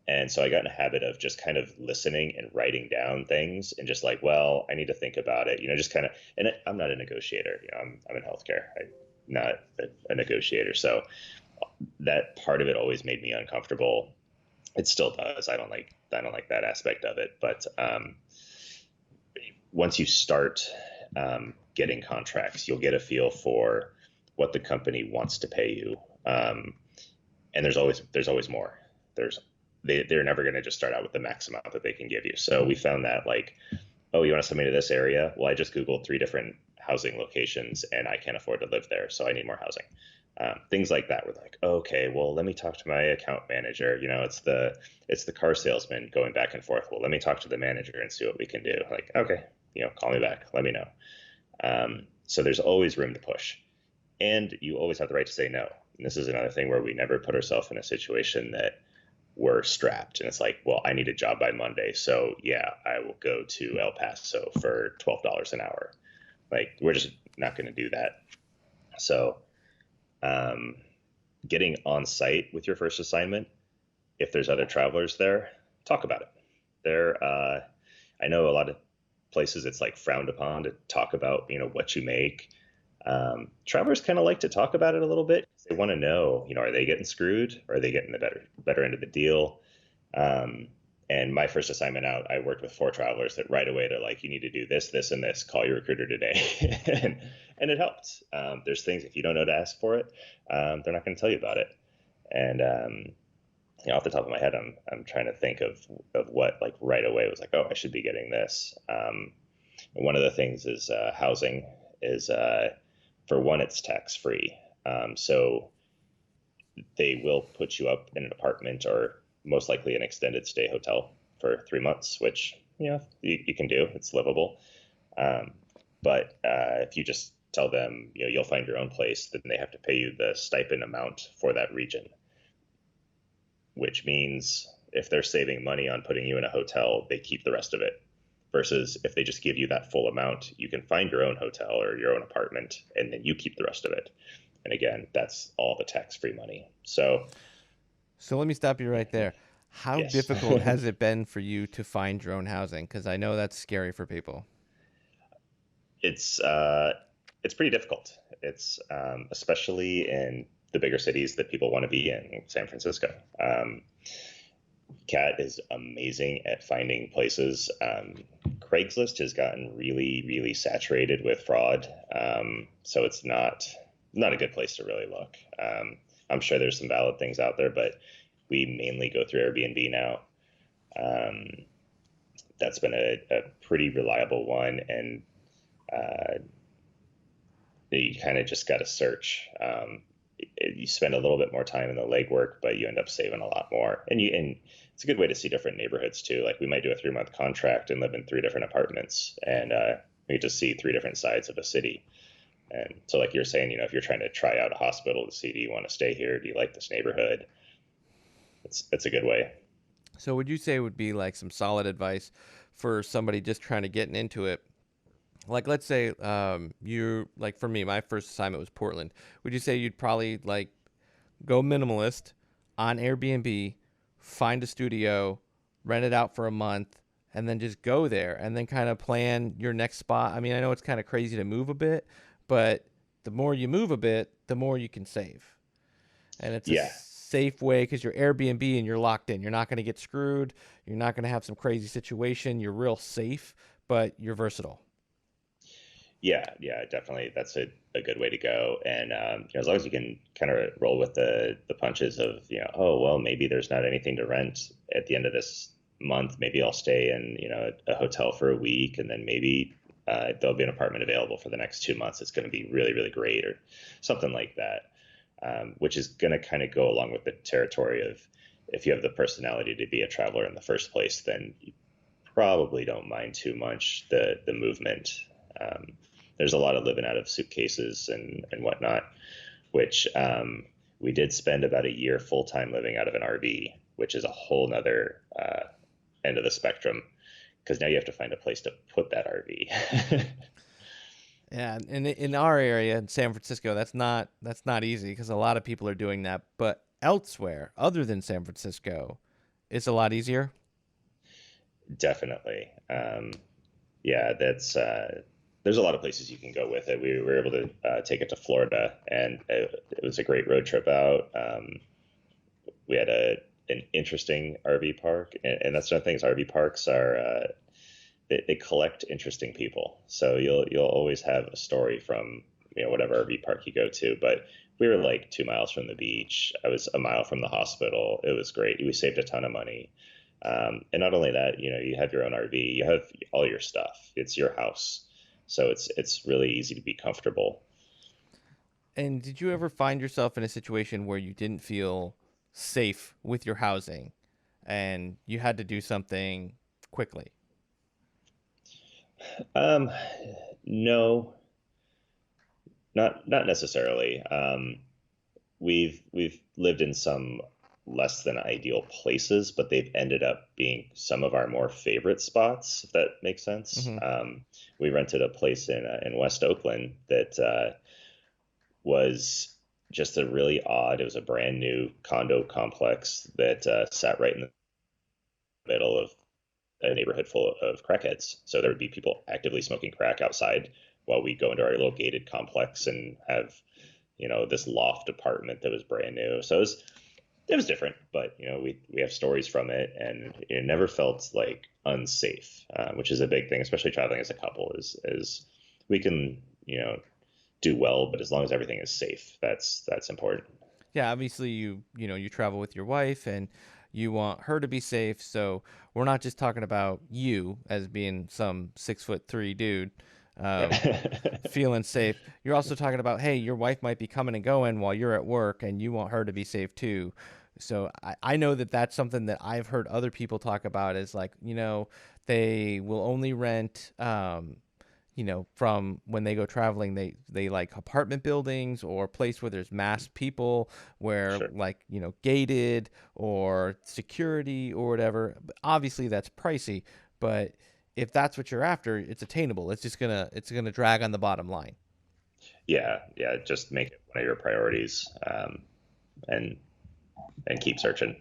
And so I got in a habit of just kind of listening and writing down things and just like, well, I need to think about it, just kind of, and I'm not a negotiator, I'm in healthcare. I'm not a negotiator. So that part of it always made me uncomfortable. It still does. I don't like that aspect of it. But once you start getting contracts, you'll get a feel for what the company wants to pay you. And there's always more. There's they're never going to just start out with the max amount that they can give you. So we found that like, oh, you want to send me to this area? Well, I just Googled 3 different housing locations and I can't afford to live there, so I need more housing. Things like that were like, okay, well, let me talk to my account manager. It's the car salesman going back and forth. Well, let me talk to the manager and see what we can do. Like, okay, call me back, let me know. So there's always room to push, and you always have the right to say no. And this is another thing where we never put ourselves in a situation that we're strapped and it's like, well, I need a job by Monday, so yeah, I will go to El Paso for $12 an hour. Like, we're just not going to do that. So um, getting on site with your first assignment, if there's other travelers there, talk about it. I know a lot of places it's like frowned upon to talk about, what you make. Travelers kind of like to talk about it a little bit. They want to know, are they getting screwed? Or are they getting the better end of the deal? Um, and my first assignment out, I worked with 4 travelers that right away they're like, you need to do this, this, and this. Call your recruiter today, and it helped. There's things if you don't know to ask for it, they're not going to tell you about it. And off the top of my head, I'm trying to think of what like right away was like, oh, I should be getting this. One of the things is housing is for one, it's tax free. So they will put you up in an apartment or most likely an extended stay hotel for 3 months, which you can do. It's livable. Um, but if you just tell them you'll find your own place, then they have to pay you the stipend amount for that region, which means if they're saving money on putting you in a hotel, they keep the rest of it. Versus if they just give you that full amount, you can find your own hotel or your own apartment, and then you keep the rest of it. And again, that's all the tax-free money. So, So let me stop you right there. How yes, difficult has it been for you to find your own housing? Because I know that's scary for people. it's pretty difficult. It's especially in the bigger cities that people want to be in, San Francisco. Cat is amazing at finding places. Craigslist has gotten really, really saturated with fraud, so it's not a good place to really look. I'm sure there's some valid things out there, but we mainly go through Airbnb now. Um, that's been a pretty reliable one, and uh, you kind of just got to search. You spend a little bit more time in the legwork, but you end up saving a lot more. And it's a good way to see different neighborhoods too. Like we might do a 3 month contract and live in 3 different apartments, and we get to see 3 different sides of a city. And so, like you're saying, if you're trying to try out a hospital to see, do you want to stay here? Do you like this neighborhood? It's a good way. So would you say would be like some solid advice for somebody just trying to get into it? Like, let's say you like for me, my first assignment was Portland. Would you say you'd probably like go minimalist on Airbnb, find a studio, rent it out for a month, and then just go there and then kind of plan your next spot? I mean, I know it's kind of crazy to move a bit, but the more you move a bit, the more you can save. And it's a Yeah, safe way because you're Airbnb and you're locked in. You're not going to get screwed. You're not going to have some crazy situation. You're real safe, but you're versatile. yeah, definitely. That's a good way to go. And as long as you can kind of roll with the punches of oh well, maybe there's not anything to rent at the end of this month. Maybe I'll stay in a hotel for a week, and then maybe there'll be an apartment available for the next 2 months. It's going to be really really great, or something like that. Which is going to kind of go along with the territory of if you have the personality to be a traveler in the first place, then you probably don't mind too much the movement. Um, there's a lot of living out of suitcases and whatnot, which we did spend about a year full time living out of an RV, which is a whole nother end of the spectrum because now you have to find a place to put that RV. Yeah, and in our area in San Francisco, that's not easy because a lot of people are doing that. But elsewhere, other than San Francisco, it's a lot easier. Definitely. Yeah, that's there's a lot of places you can go with it. We were able to take it to Florida, and it was a great road trip out. We had an interesting RV park, and that's another thing is RV parks are they collect interesting people. So you'll always have a story from whatever RV park you go to. But we were like 2 miles from the beach. I was a mile from the hospital. It was great. We saved a ton of money. And not only that, you have your own RV, you have all your stuff. It's your house, so it's really easy to be comfortable. And did you ever find yourself in a situation where you didn't feel safe with your housing and you had to do something quickly? Um, no, not necessarily. We've lived in some less than ideal places, but they've ended up being some of our more favorite spots, if that makes sense. Hmm. We rented a place in West Oakland that was just a really odd. It was a brand new condo complex that sat right in the middle of a neighborhood full of crackheads. So there would be people actively smoking crack outside while we go into our little gated complex and have this loft apartment that was brand new. So it was different, but we have stories from it, and it never felt like unsafe, which is a big thing, especially traveling as a couple. Is we can do well, but as long as everything is safe, that's important. Yeah, obviously you travel with your wife and you want her to be safe. So we're not just talking about you as being some 6'3" dude um, feeling safe. You're also talking about, hey, your wife might be coming and going while you're at work, and you want her to be safe too. So I know that that's something that I've heard other people talk about is like, they will only rent, from when they go traveling, they like apartment buildings or place where there's mass people, where Sure. like, gated or security or whatever. But obviously that's pricey, but if that's what you're after, it's attainable. It's gonna drag on the bottom line. Yeah, yeah. Just make it one of your priorities, and keep searching.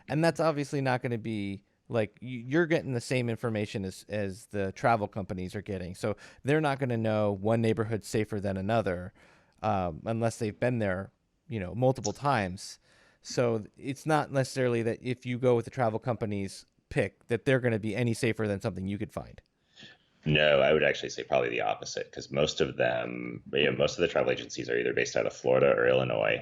And that's obviously not going to be like you're getting the same information as the travel companies are getting. So they're not going to know one neighborhood safer than another, unless they've been there, multiple times. So it's not necessarily that if you go with the travel company's pick that they're going to be any safer than something you could find. No, I would actually say probably the opposite because most of them, most of the travel agencies are either based out of Florida or Illinois.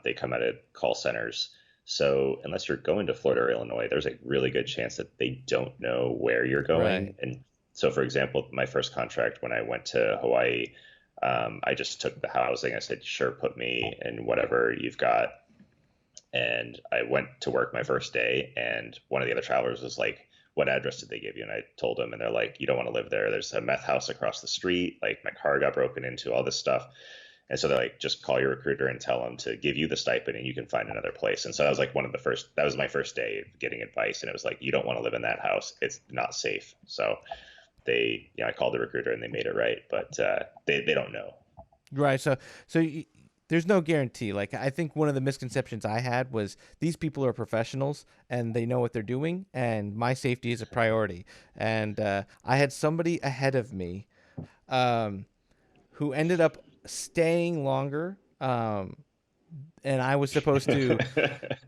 They come out of call centers. So unless you're going to Florida or Illinois, there's a really good chance that they don't know where you're Right. going. And so, for example, my first contract when I went to Hawaii, I just took the housing. I said, sure, put me in whatever you've got. And I went to work my first day, and one of the other travelers was like, "What address did they give you?" And I told them, and they're like, "You don't want to live there. There's a meth house across the street. Like my car got broken into, all this stuff." And so they're like, "Just call your recruiter and tell them to give you the stipend, and you can find another place." And so that was like one of the first. That was my first day of getting advice, and it was like, "You don't want to live in that house. It's not safe." So I called the recruiter, and they made it right, but they don't know. Right. So there's no guarantee. Like I think one of the misconceptions I had was these people are professionals and they know what they're doing, and my safety is a priority. And I had somebody ahead of me, um, who ended up staying longer, and I was supposed to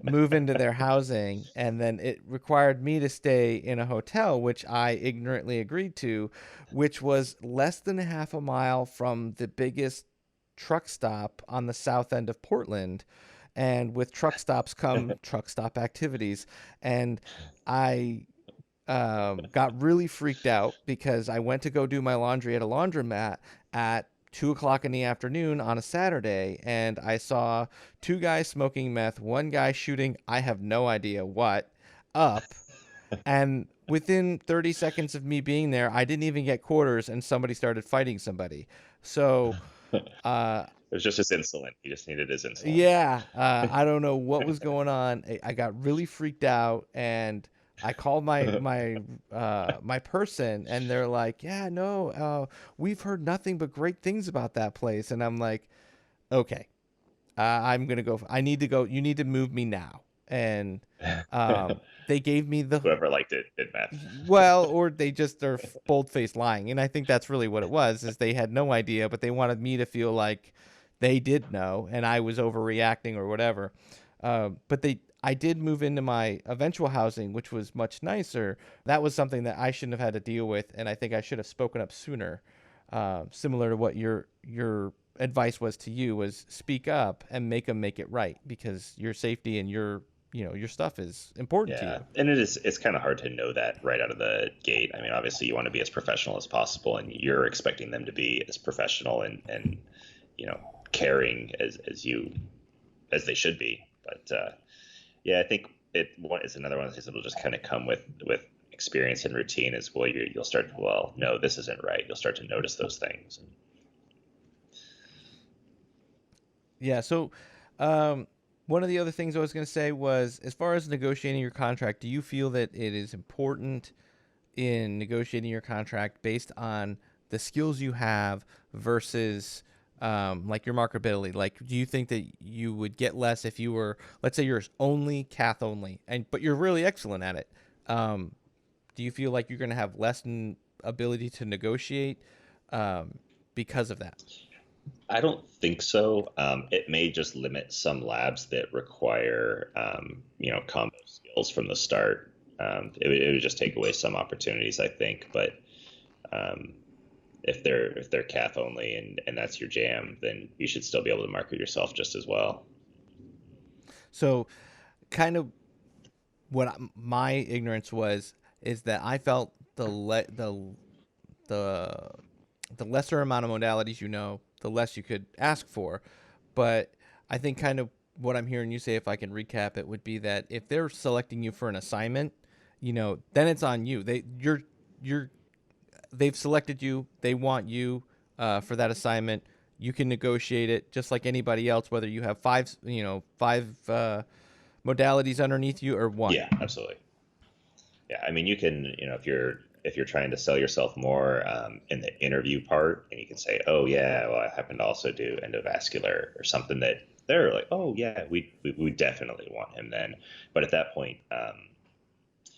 move into their housing, and then it required me to stay in a hotel, which I ignorantly agreed to, which was less than half a mile from the biggest truck stop on the south end of Portland. And with truck stops come truck stop activities. And I got really freaked out because I went to go do my laundry at a laundromat at 2 o'clock in the afternoon on a Saturday, and I saw two guys smoking meth, one guy shooting, I have no idea what, up. And within 30 seconds of me being there, I didn't even get quarters, and somebody started fighting somebody. So, It uh, was just his insulin. He just needed his insulin. yeah, I don't know what was going on. I got really freaked out, and I called my person, and they're like, yeah, no, we've heard nothing but great things about that place. And I'm like, okay, I'm gonna go. I need to go. You need to move me now. And they gave me the Whoever liked it did math. well, or they just are bold faced lying, and I think that's really what it was. Is they had no idea, but they wanted me to feel like they did know, and I was overreacting or whatever. I did move into my eventual housing, which was much nicer. That was something that I shouldn't have had to deal with, and I think I should have spoken up sooner. Similar to what your advice was to you was speak up and make them make it right because your safety and your stuff is important to Yeah, you. and it's kind of hard to know that right out of the gate. I mean, obviously you want to be as professional as possible, and you're expecting them to be as professional and you know caring as they should be. But yeah, I think it's another one of those things that will just kind of come with experience and routine. As well, you'll start to, well, no, this isn't right. You'll start to notice those things. Yeah. So, um, one of the other things I was going to say was, as far as negotiating your contract, do you feel that it is important in negotiating your contract based on the skills you have versus like your marketability? Like, do you think that you would get less if you were, let's say, you're only cath only, and but you're really excellent at it? Um, do you feel like you're going to have ability to negotiate um, because of that? I don't think so. It may just limit some labs that require, combo skills from the start. It would just take away some opportunities, I think. But um, if they're cath only and that's your jam, then you should still be able to market yourself just as well. So, kind of my ignorance was is that I felt the the lesser amount of modalities you know, the less you could ask for. But I think kind of what I'm hearing you say, if I can recap it, would be that if they're selecting you for an assignment, then it's on you. You're they've selected you. They want you for that assignment. You can negotiate it just like anybody else, whether you have five modalities underneath you or one. Yeah, absolutely. Yeah, I mean, you can, if you're trying to sell yourself more in the interview part, and you can say, "Oh yeah, well, I happen to also do endovascular," or something that they're like, "Oh yeah, we definitely want him then." But at that point,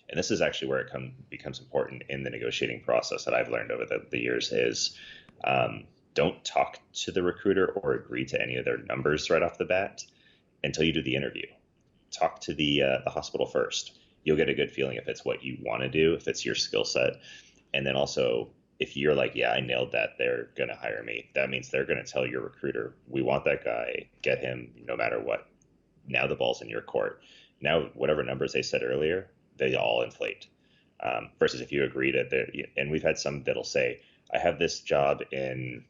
and this is actually where becomes important in the negotiating process that I've learned over the years is um, don't talk to the recruiter or agree to any of their numbers right off the bat until you do the interview. Talk to the hospital first. You'll get a good feeling if it's what you want to do, if it's your skill set, and then also if you're like, yeah, I nailed that, they're gonna hire me. That means they're gonna tell your recruiter, we want that guy, get him no matter what. Now the ball's in your court. Now whatever numbers they said earlier, they all inflate. Versus if you agree to and we've had some that'll say, I have this job in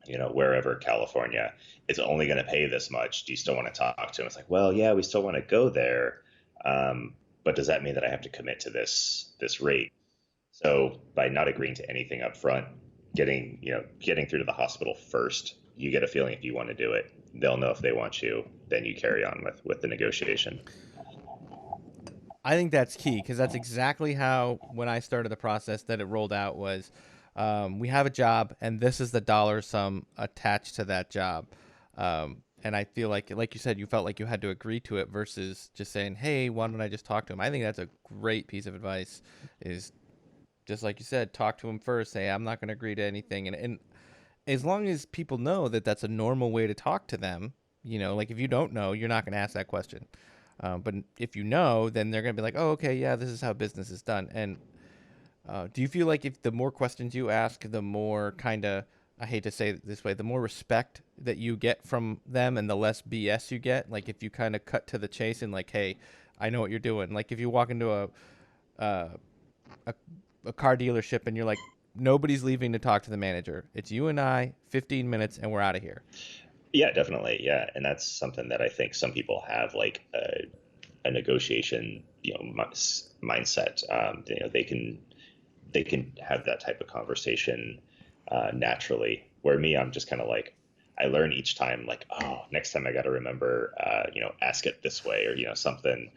wherever California, it's only going to pay this much. Do you still want to talk to him? It's like, well, yeah, we still want to go there, but does that mean that I have to commit to this rate? So by not agreeing to anything up front, getting through to the hospital first, you get a feeling if you want to do it. They'll know if they want you. Then you carry on with the negotiation. I think that's key because that's exactly how when I started the process that it rolled out was we have a job and this is the dollar sum attached to that job. And I feel like you said, you felt like you had to agree to it versus just saying, "Hey, why don't I just talk to him?" I think that's a great piece of advice. Is just like you said, talk to him first. Say, "I'm not going to agree to anything," and as long as people know that that's a normal way to talk to them, like if you don't know, you're not going to ask that question. But if you know, then they're going to be like, oh, okay, yeah, this is how business is done. And do you feel like if the more questions you ask, the more kind of, I hate to say it this way, the more respect that you get from them and the less BS you get? Like if you kind of cut to the chase and like, hey, I know what you're doing. Like if you walk into uh, a, a car dealership and you're like, nobody's leaving to talk to the manager. It's you and I, 15 minutes, and we're out of here. Yeah, definitely. Yeah, and that's something that I think some people have like a negotiation, mindset. They can have that type of conversation naturally. Where me, I'm just kind of like, I learn each time, like, oh, next time I got to remember, ask it this way or something.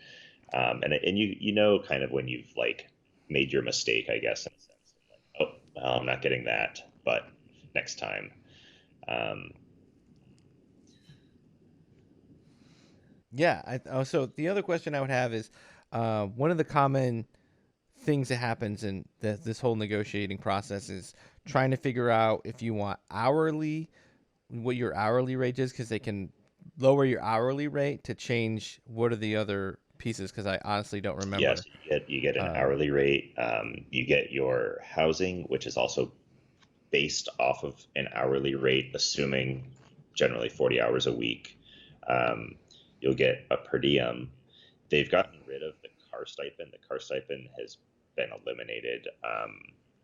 And you know kind of when you've like made your mistake, I guess, in a sense of like, oh, well, I'm not getting that, but next time. Um, Yeah. So the other question I would have is, one of the common things that happens in this whole negotiating process is trying to figure out if you want hourly, what your hourly rate is, because they can lower your hourly rate to change what are the other pieces. Because I honestly don't yes, remember. you get an Um, hourly rate. You get your housing, which is also based off of an hourly rate, assuming generally 40 hours a week. Um, you'll get a per diem. They've gotten rid of the car stipend. The car stipend has been eliminated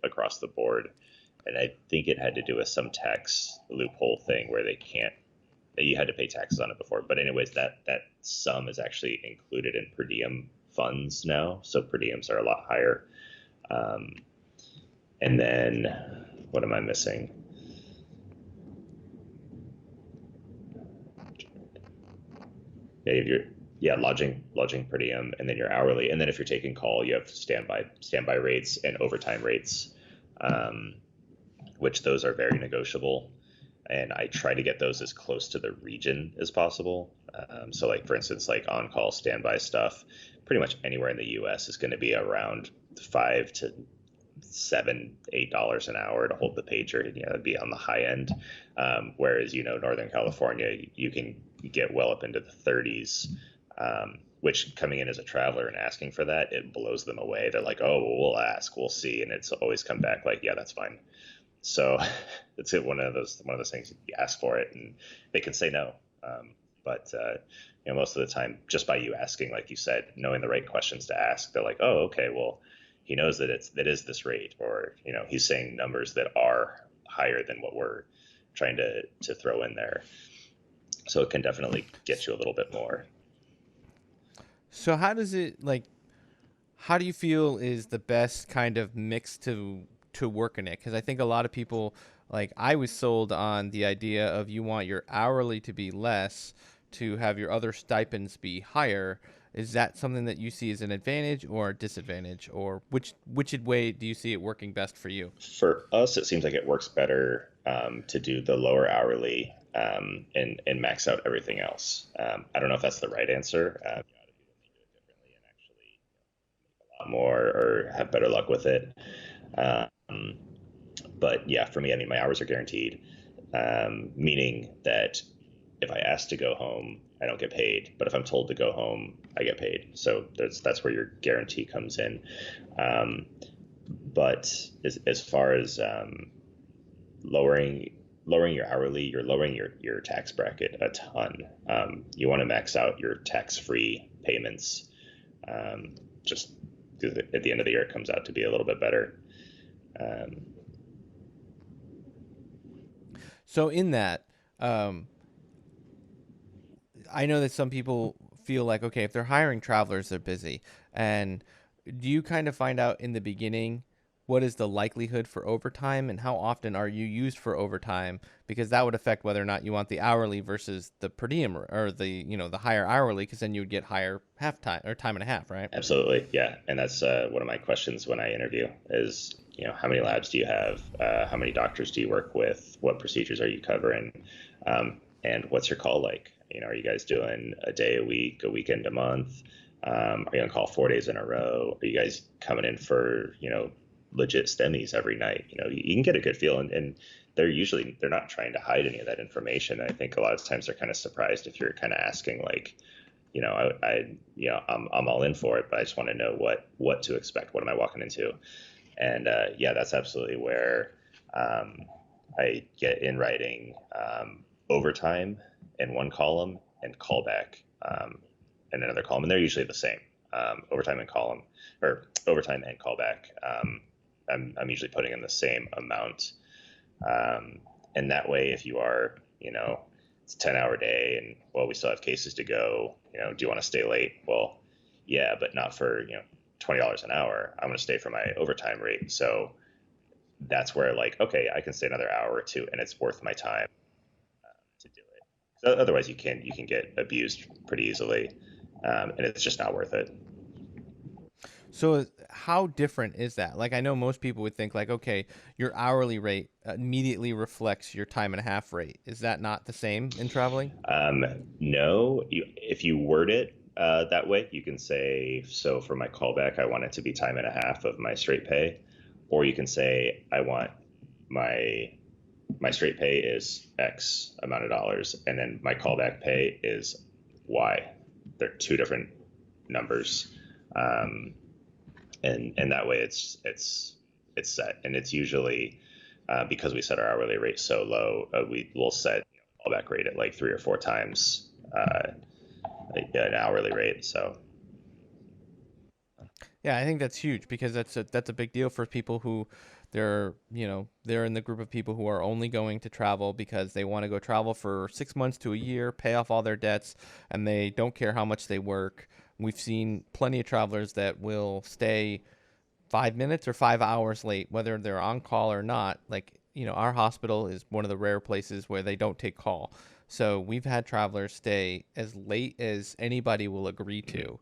across the board. And I think it had to do with some tax loophole thing where they can't, you had to pay taxes on it before. But anyways, that sum is actually included in per diem funds now. So per diems are a lot higher. Um, and then what am I missing? Yeah, you have your lodging per diem, and then your hourly, and then if you're taking call, you have standby rates and overtime rates, um, which those are very negotiable. And I try to get those as close to the region as possible. So, like for instance, like on call standby stuff, pretty much anywhere in the U.S. is going to be around 5 to 7, $8 an hour to hold the pager. You know, it'd be on the high end. Whereas Northern California, you can get well up into the 30s. Which coming in as a traveler and asking for that, it blows them away. They're like, "Oh, well, we'll ask, we'll see," and it's always come back like, "Yeah, that's fine." So it's one of those things you ask for it, and they can say no. But most of the time, just by you asking, like you said, knowing the right questions to ask, they're like, "Oh, okay, well, he knows that is this rate," or he's saying numbers that are higher than what we're trying to throw in there. So it can definitely get you a little bit more. so how does it like? How do you feel is the best kind of mix to work in it? Because I think a lot of people, like I was sold on the idea of you want your hourly to be less to have your other stipends be higher. Is that something that you see as an advantage or a disadvantage, or which way do you see it working best for you? For us, it seems like it works better to do the lower hourly and max out everything else. I don't know if that's the right answer. Other people may do it differently and actually make a lot more or have better luck with it. Um, but yeah, for me, I mean, my hours are guaranteed, meaning that if I ask to go home, I don't get paid. But if I'm told to go home, I get paid. So that's where your guarantee comes in. Um, but as far as lowering lowering your hourly, you're lowering your tax bracket a ton. You want to max out your tax free payments. Um, just at the end of the year, it comes out to be a little bit better. Um, So in that, um, I know that some people feel like, okay, if they're hiring travelers, they're busy. And do you kind of find out in the beginning what is the likelihood for overtime and how often are you used for overtime? Because that would affect whether or not you want the hourly versus the per diem or the the higher hourly, because then you would get higher half time or time and a half, right? Absolutely, yeah, and that's one of my questions when I interview is how many labs do you have? How many doctors do you work with? What procedures are you covering? And what's your call like? Are you guys doing a day a week, a weekend a month? Are you on call 4 days in a row? Are you guys coming in for legit STEMIs every night? You can get a good feel, and they're not trying to hide any of that information. I think a lot of times they're kind of surprised if you're kind of asking like I'm all in for it, but I just want to know what to expect. What am I walking into? And yeah, that's absolutely where um, I get in writing overtime in one column and callback in another column, and they're usually the same. Overtime and column or overtime and callback. I'm usually putting in the same amount, um, and that way, if you are, it's a 10-hour day and, well, we still have cases to go, do you want to stay late? Well, yeah, but not for, $20 an hour. I'm going to stay for my overtime rate. So that's where, like, okay, I can stay another hour or two and it's worth my time to do it. So otherwise, you can get abused pretty easily, and it's just not worth it. So how different is that? Like, I know most people would think like, okay, your hourly rate immediately reflects your time and a half rate. Is that not the same in traveling? Um, no, if you word it that way, you can say, so for my callback, I want it to be time and a half of my straight pay, or you can say, I want my my straight pay is X amount of dollars, and then my callback pay is Y. They're two different numbers, um, and that way it's set, and it's usually because we set our hourly rate so low, we will set callback rate at like 3 or 4 times an hourly rate. So Yeah, I think that's huge because that's a big deal for people who they're in the group of people who are only going to travel because they want to go travel for 6 months to a year, pay off all their debts, and they don't care how much they work. We've seen plenty of travelers that will stay 5 minutes or 5 hours late, whether they're on call or not. Like, our hospital is one of the rare places where they don't take call. So we've had travelers stay as late as anybody will agree mhm. to.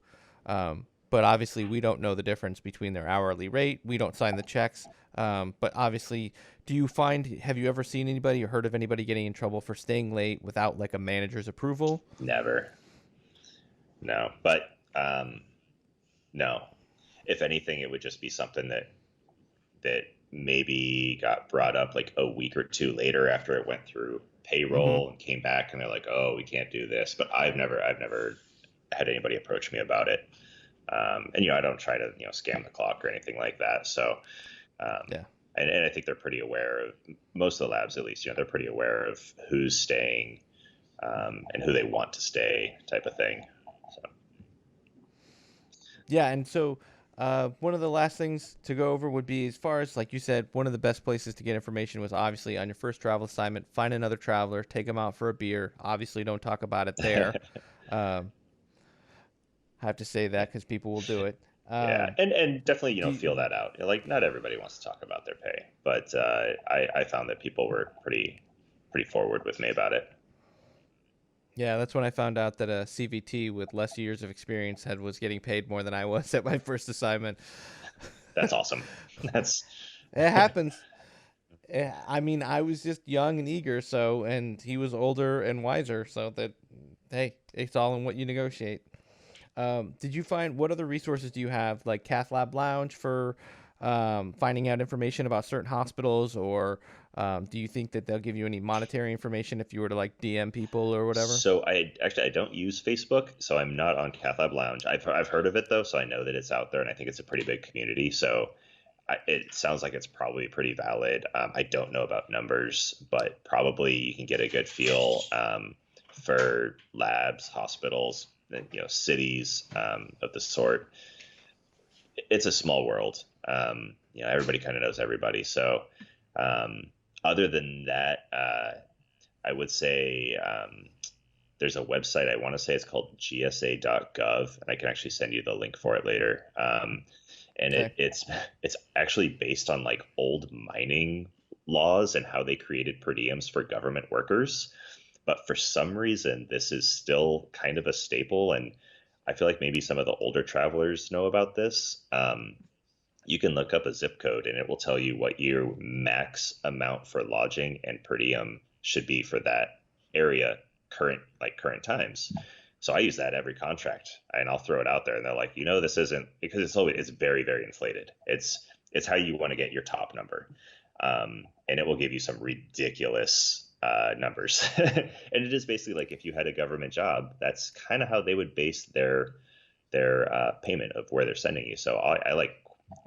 But obviously, we don't know the difference between their hourly rate. We don't sign the checks. But obviously, have you ever seen anybody or heard of anybody getting in trouble for staying late without like a manager's approval? Never, no, but no. If anything, it would just be something that maybe got brought up like a week or two later after it went through Hmm. payroll and came back, and they're like, "Oh, we can't do this." But I've never had anybody approach me about it. And I don't try to scam the clock or anything like that. So, um, Yeah. and I think they're pretty aware of most of the labs, at least. They're pretty aware of who's staying and who they want to stay, type of thing. So, Yeah, and so one of the last things to go over would be, as far as like you said, one of the best places to get information was obviously on your first travel assignment. Find another traveler, take them out for a beer. Obviously, don't talk about it there. Um, I have to say that because people will do it. yeah, Um, and definitely do feel you- that out. Like not everybody wants to talk about their pay, but I found that people were pretty forward with me about it. yeah, that's when I found out that a CVT with less years of experience was getting paid more than I was at my first assignment. That's awesome. That's It happens. I mean, I was just young and eager, and he was older and wiser, so that, hey, it's all in what you negotiate. Did you find what other resources do you have, like Cath Lab Lounge for finding out information about certain hospitals, or do you think that they'll give you any monetary information if you were to like DM people or whatever? So I don't use Facebook, so I'm not on Cath Lab Lounge. I've heard of it though, so I know that it's out there, and I think it's a pretty big community. So it sounds like it's probably pretty valid. I don't know about numbers, but probably you can get a good feel for labs, hospitals, cities of the sort. It's a small world. Everybody kind of knows everybody. So um, other than that, I would say there's a website. I want to say it's called gsa.gov, and I can actually send you the link for it later. And Okay. it's actually based on like old mining laws and how they created per diems for government workers. But for some reason, this is still kind of a staple, and I feel like maybe some of the older travelers know about this. You can look up a zip code, and it will tell you what your max amount for lodging and per diem should be for that area current times. So I use that every contract, and I'll throw it out there, and they're like, this isn't, because it's very very inflated. It's how you want to get your top number, and it will give you some ridiculous numbers. And it is basically like if you had a government job, that's kind of how they would base their payment of where they're sending you. So I like,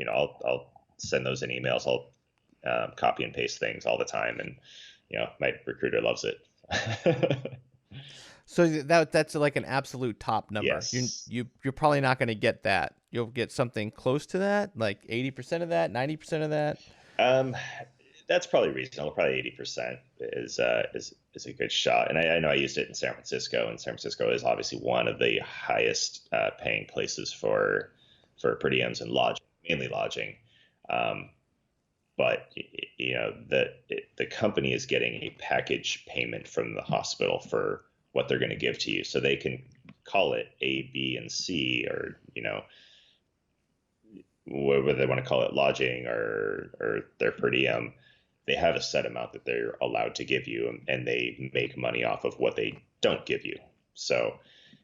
I'll send those in emails. I'll copy and paste things all the time, and my recruiter loves it. So that's like an absolute top number. Yes. You're probably not going to get that. You'll get something close to that, like 80% of that, 90% of that. Um, that's probably reasonable. Probably 80% is a good shot. And I know I used it in San Francisco, and San Francisco is obviously one of the highest paying places for per diems and lodging, mainly lodging. Um, but the company is getting a package payment from the hospital for what they're going to give to you, so they can call it A, B, and C, or whether they want to call it lodging or their per diem, they have a set amount that they're allowed to give you, and they make money off of what they don't give you. So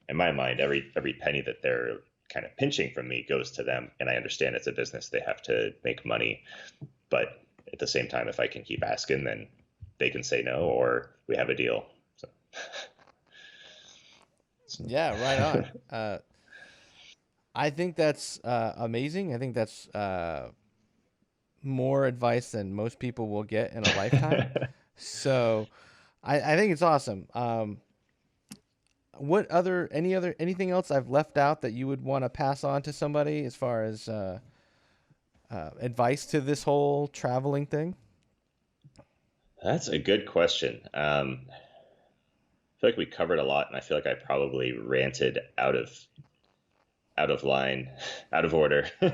in my mind, every penny that they're kind of pinching from me goes to them, and I understand it's a business; they have to make money. But at the same time, if I can keep asking, then they can say no, or we have a deal. So, so. Yeah, right on. I think that's amazing. I think that's more advice than most people will get in a lifetime. So I think it's awesome. What anything else I've left out that you would want to pass on to somebody as far as advice to this whole traveling thing? That's a good question. I feel like we covered a lot, and I feel like I probably ranted out of line, out of order. No,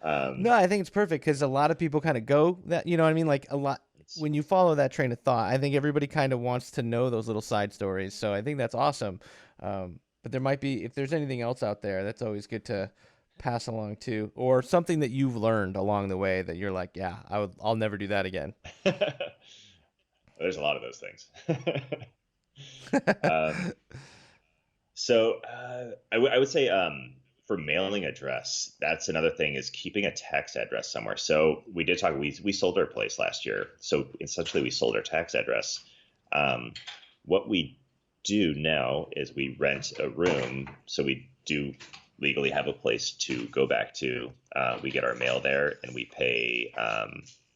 um, I think it's perfect because a lot of people kind of go that, you know what I mean? Like a lot, it's, when you follow that train of thought, I think everybody kind of wants to know those little side stories. So I think that's awesome. But there might be, if there's anything else out there, that's always good to pass along too, or something that you've learned along the way that you're like, yeah, I'll never do that again. there's a lot of those things. um, I would say for mailing address, that's another thing is keeping a tax address somewhere. So we did talk. We sold our place last year, so essentially we sold our tax address. Um, what we do now is we rent a room, so we do legally have a place to go back to. We get our mail there, and we pay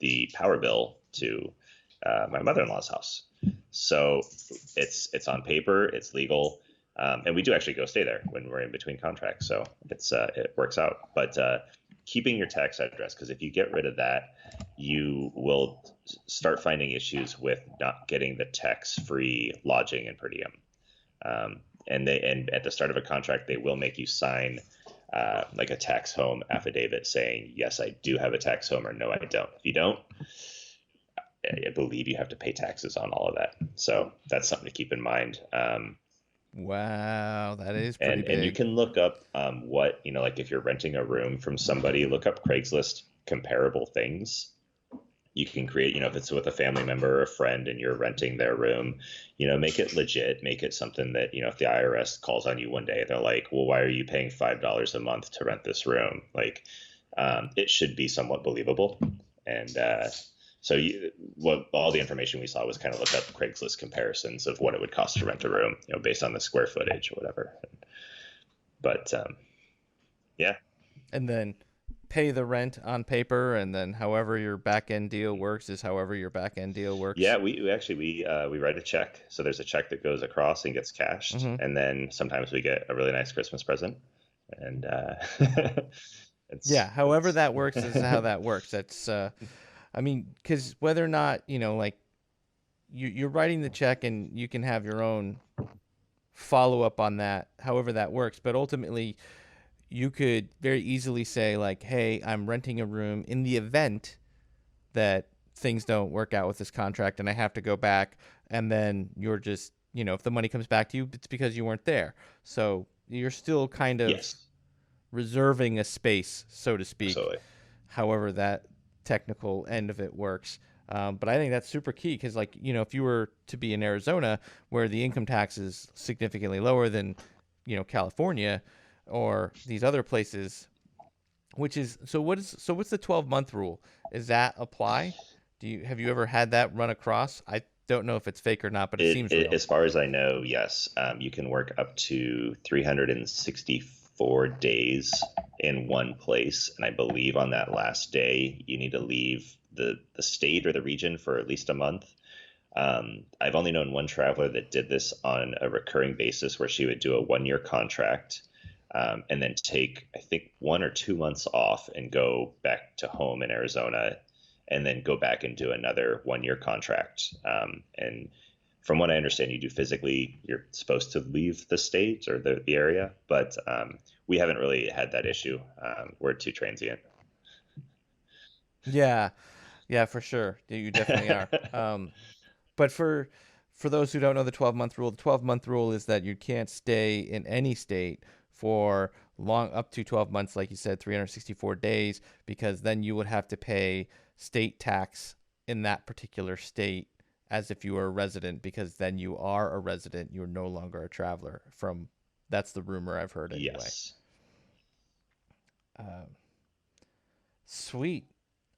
the power bill to my mother-in-law's house. So it's on paper, it's legal, and we do actually go stay there when we're in between contracts. So it works out. But keeping your tax address, because if you get rid of that, you will start finding issues with not getting the tax-free lodging and per diem. And at the start of a contract, they will make you sign like a tax home affidavit saying, yes, I do have a tax home, or no, I don't. If you don't, I believe you have to pay taxes on all of that. So that's something to keep in mind. Wow, that is pretty And you big. can look up what, like if you're renting a room from somebody, look up Craigslist comparable things. You can create, if it's with a family member or a friend and you're renting their room, make it legit, make it something that, if the IRS calls on you one day, they're like, well, why are you paying $5 a month to rent this room? Like, it should be somewhat believable. And so what all the information we saw was kind of look up Craigslist comparisons of what it would cost to rent a room, based on the square footage or whatever. But yeah, And then pay the rent on paper, and then however your back end deal works is however your back end deal works. yeah, we actually we write a check. So there's a check that goes across and gets cashed, Hmm. and then sometimes we get a really nice Christmas present, and Yeah, however it's that works is how that works. That's, I mean, because whether or not, like you're writing the check and you can have your own follow up on that, however that works. But ultimately, you could very easily say, like, hey, I'm renting a room in the event that things don't work out with this contract and I have to go back. And then you're just, if the money comes back to you, it's because you weren't there. So you're still kind of yes, reserving a space, so to speak, absolutely. however that technical end of it works. But I think that's super key because, like, if you were to be in Arizona where the income tax is significantly lower than, California or these other places, which is what's the 12-month rule? Is that apply? Have you ever had that run across? I don't know if it's fake or not, but it seems real. As far as I know, yes, you can work up to 364 days in one place, and I believe on that last day you need to leave the state or the region for at least a month. I've only known one traveler that did this on a recurring basis, where she would do a 1 year contract, and then take, I think, 1 or 2 months off and go back to home in Arizona, and then go back and do another 1 year contract. And from what I understand, you do physically, you're supposed to leave the state or the area, but we haven't really had that issue. We're too transient. Yeah, yeah, for sure. You definitely are. But for those who don't know the 12-month rule, the 12-month rule is that you can't stay in any state for long up to 12 months, like you said, 364 days, because then you would have to pay state tax in that particular state as if you were a resident, because then you are a resident, you're no longer a traveler. From That's the rumor I've heard anyway. Yes. Uh, Sweet.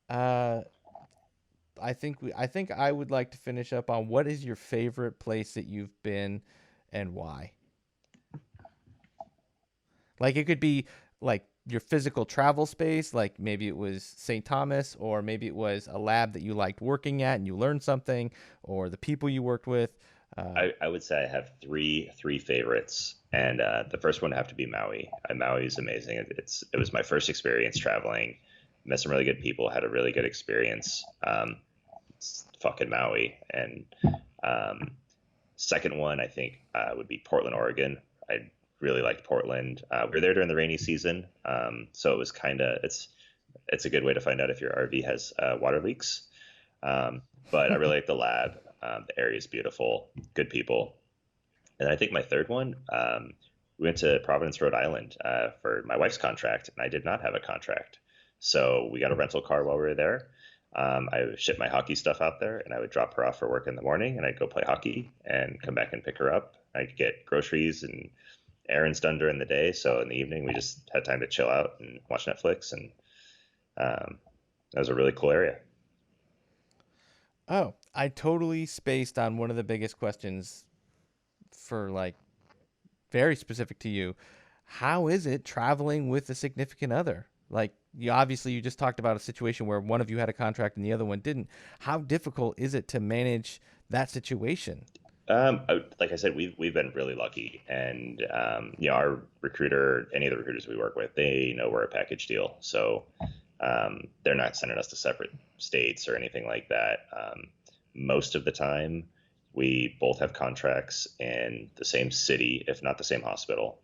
Uh, I think I would like to finish up on what is your favorite place that you've been and why. Like it could be like your physical travel space, like maybe it was St. Thomas, or maybe it was a lab that you liked working at and you learned something, or the people you worked with. I would say I have three favorites, and the first one would have to be Maui. Maui is amazing. It was my first experience traveling. Met some really good people. Had a really good experience. It's fucking Maui. And um, second one I think would be Portland, Oregon. I really liked Portland. We were there during the rainy season, so it was kind of it's a good way to find out if your RV has water leaks. But I really like the lab. The area is beautiful, good people. And I think my third one, we went to Providence, Rhode Island for my wife's contract, and I did not have a contract. So we got a rental car while we were there. I would ship my hockey stuff out there, and I would drop her off for work in the morning, and I'd go play hockey and come back and pick her up. I'd get groceries and errands done during the day. So in the evening, we just had time to chill out and watch Netflix, and um, that was a really cool area. Oh, I totally spaced on one of the biggest questions for like very specific to you. How is it traveling with a significant other? Like you obviously you just talked about a situation where one of you had a contract and the other one didn't. How difficult is it to manage that situation? Like I said, we've been really lucky, and our recruiter, any of the recruiters we work with, they know we're a package deal, so they're not sending us to separate states or anything like that. Most of the time, we both have contracts in the same city, if not the same hospital,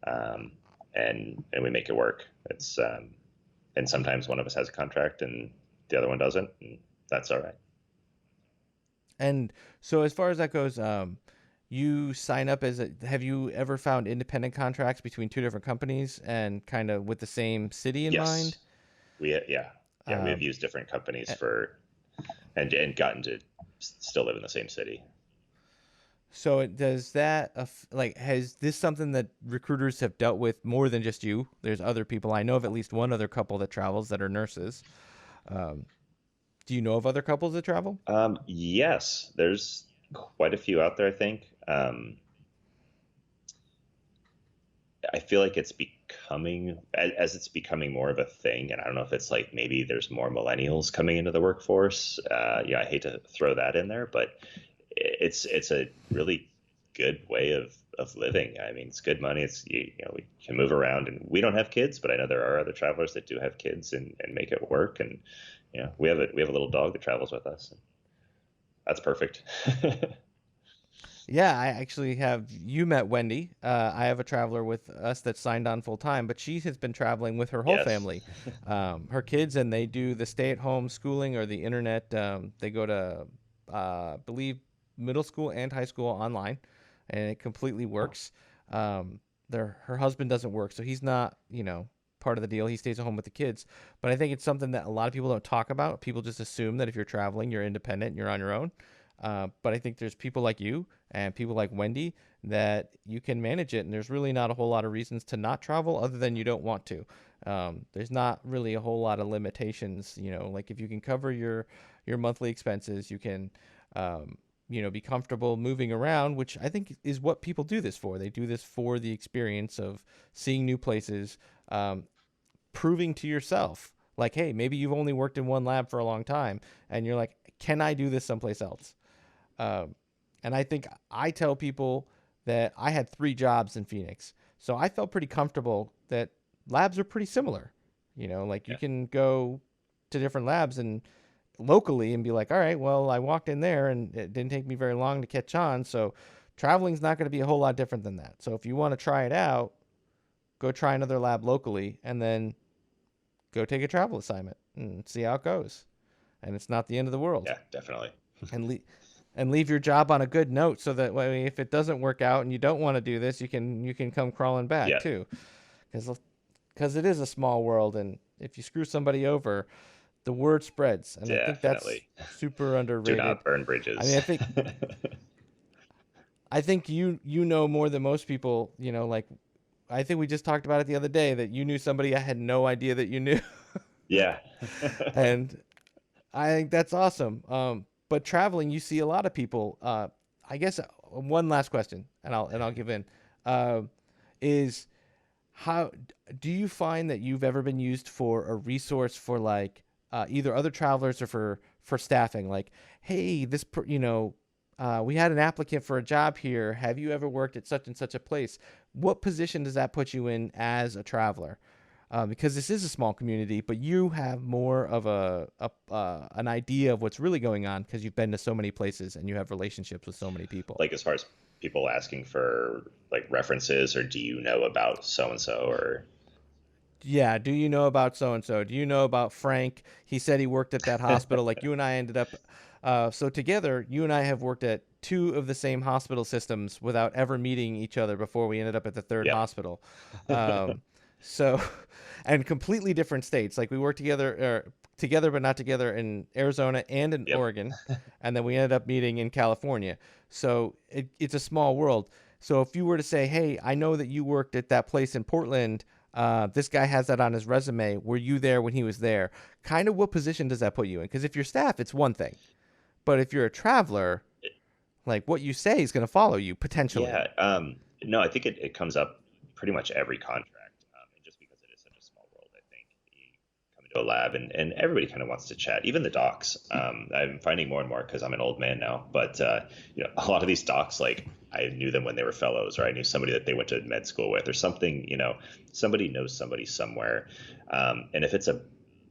um, and we make it work. It's and sometimes one of us has a contract and the other one doesn't, and that's all right. And so as far as that goes, you sign up as a, have you ever found independent contracts between two different companies and kind of with the same city in mind? Yes, yeah, we have Um, used different companies eh, for and gotten to still live in the same city. so does that like has this something that recruiters have dealt with more than just you? There's other people. I know of at least one other couple that travels that are nurses. Um, do you know of other couples that travel? Yes, there's quite a few out there, I think. I feel like it's becoming as it's becoming more of a thing, and I don't know if it's like maybe there's more millennials coming into the workforce. I hate to throw that in there, but it's a really good way of living. I mean, it's good money. We can move around, and we don't have kids, but I know there are other travelers that do have kids and make it work. And we have a little dog that travels with us. And that's perfect. Yeah, I actually have. You met Wendy. I have a traveler with us that signed on full time, but she has been traveling with her whole Yes. family, her kids, and they do the stay-at-home schooling or the internet. They go to, believe, middle school and high school online, and it completely works. Her husband doesn't work, so he's not, part of the deal. He stays at home with the kids. But I think it's something that a lot of people don't talk about. People just assume that if you're traveling, you're independent and you're on your own. But I think there's people like you and people like Wendy that you can manage it, and there's really not a whole lot of reasons to not travel other than you don't want to. There's not really a whole lot of limitations, like if you can cover your monthly expenses, you can, be comfortable moving around, which I think is what people do this for. They do this for the experience of seeing new places, um, proving to yourself, like, hey, maybe you've only worked in one lab for a long time, and you're like, can I do this someplace else? Um, and I think I tell people that I had three jobs in Phoenix. So I felt pretty comfortable that labs are pretty similar. Like you Yeah. can go to different labs and locally and be like, all right, well, I walked in there and it didn't take me very long to catch on. So traveling's not going to be a whole lot different than that. So if you want to try it out, go try another lab locally and then go take a travel assignment and see how it goes. And it's not the end of the world. Yeah, definitely. And leave your job on a good note so that way if it doesn't work out and you don't want to do this, you can come crawling back Yeah. too. because it is a small world, and if you screw somebody over, the word spreads, and I think that's Definitely. super Do underrated. not burn I mean, bridges. I think you know more than most people. Like I think we just talked about it the other day that you knew somebody I had no idea that you knew, Yeah. and I think that's awesome. But traveling, you see a lot of people. I guess one last question, and I'll give in. Uh, is how do you find that you've ever been used for a resource for like either other travelers or for staffing? Like, hey, we had an applicant for a job here. Have you ever worked at such and such a place? What position does that put you in as a traveler? Because this is a small community, but you have more of an idea of what's really going on because you've been to so many places and you have relationships with so many people. Like as far as people asking for like references, or do you know about so and so, or Yeah, do you know about so and so? Do you know about Frank? He said he worked at that hospital. Like you and I ended up, so together, you and I have worked at two of the same hospital systems without ever meeting each other before we ended up at the third yep. hospital. Um, so, and completely different states. Like we worked together but not together in Arizona and in Yep. Oregon, and then we ended up meeting in California. So it's a small world. So if you were to say, "Hey, I know that you worked at that place in Portland," this guy has that on his resume. Were you there when he was there? Kind of what position does that put you in? Because if you're staff, it's one thing. But if you're a traveler, like what you say is going to follow you potentially. Yeah. No, I think it comes up pretty much every contract. And just because it is such a small world, I think you come into a lab and everybody kind of wants to chat, even the docs. I'm finding more and more because I'm an old man now, but a lot of these docs, like I knew them when they were fellows, or I knew somebody that they went to med school with, or something. Somebody knows somebody somewhere. And if it's a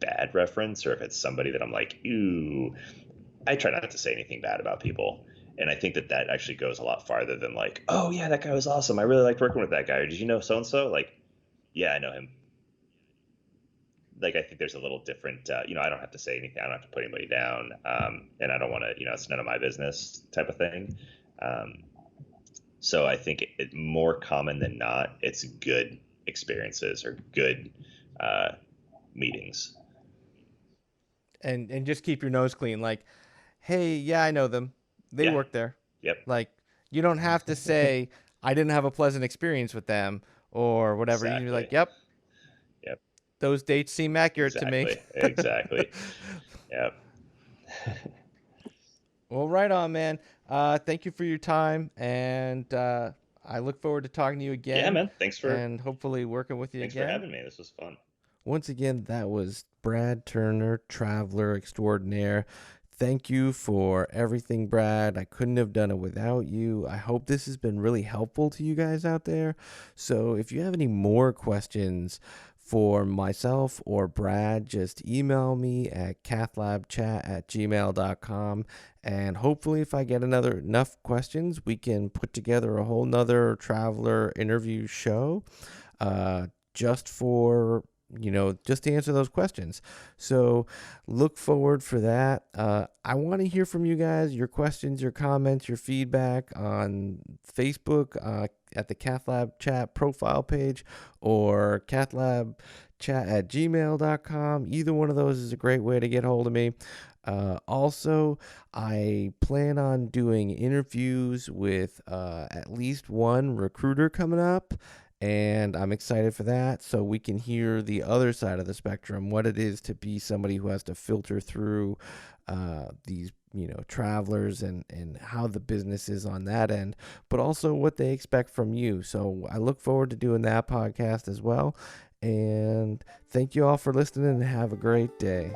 bad reference, or if it's somebody that I'm like, ooh, I try not to say anything bad about people. And I think that that actually goes a lot farther than like, oh yeah, that guy was awesome. I really liked working with that guy. Or did you know so and so? Like, yeah, I know him. Like, I think there's a little different. I don't have to say anything. I don't have to put anybody down. And I don't want to. It's none of my business type of thing. Um, so I think it more common than not, it's good experiences or good uh, meetings. And just keep your nose clean. Like, hey, yeah, I know them. They Yeah. work there. Yep. Like, you don't have to say I didn't have a pleasant experience with them or whatever. You can be Exactly. like, yep, Yep. those dates seem accurate to me. Exactly. Exactly. Yep. Well, right on, man. Thank you for your time, and I look forward to talking to you Yeah, again, man. and hopefully working with you Thanks for again. having me. This was fun. Once again, that was Brad Turner, traveler extraordinaire. Thank you for everything, Brad. I couldn't have done it without you. I hope this has been really helpful to you guys out there. So, if you have any more questions for myself or Brad, just email me at cathlabchat@gmail.com. And hopefully, if I get enough questions, we can put together a whole nother traveler interview show just for just to answer those questions. So look forward for that. I want to hear from you guys, your questions, your comments, your feedback on Facebook at the Cath Lab Chat profile page or cathlabchat@gmail.com. Either one of those is a great way to get hold of me. Also, I plan on doing interviews with at least one recruiter coming up, and I'm excited for that so we can hear the other side of the spectrum, what it is to be somebody who has to filter through these travelers and how the business is on that end, but also what they expect from you. So I look forward to doing that podcast as well, and thank you all for listening and have a great day.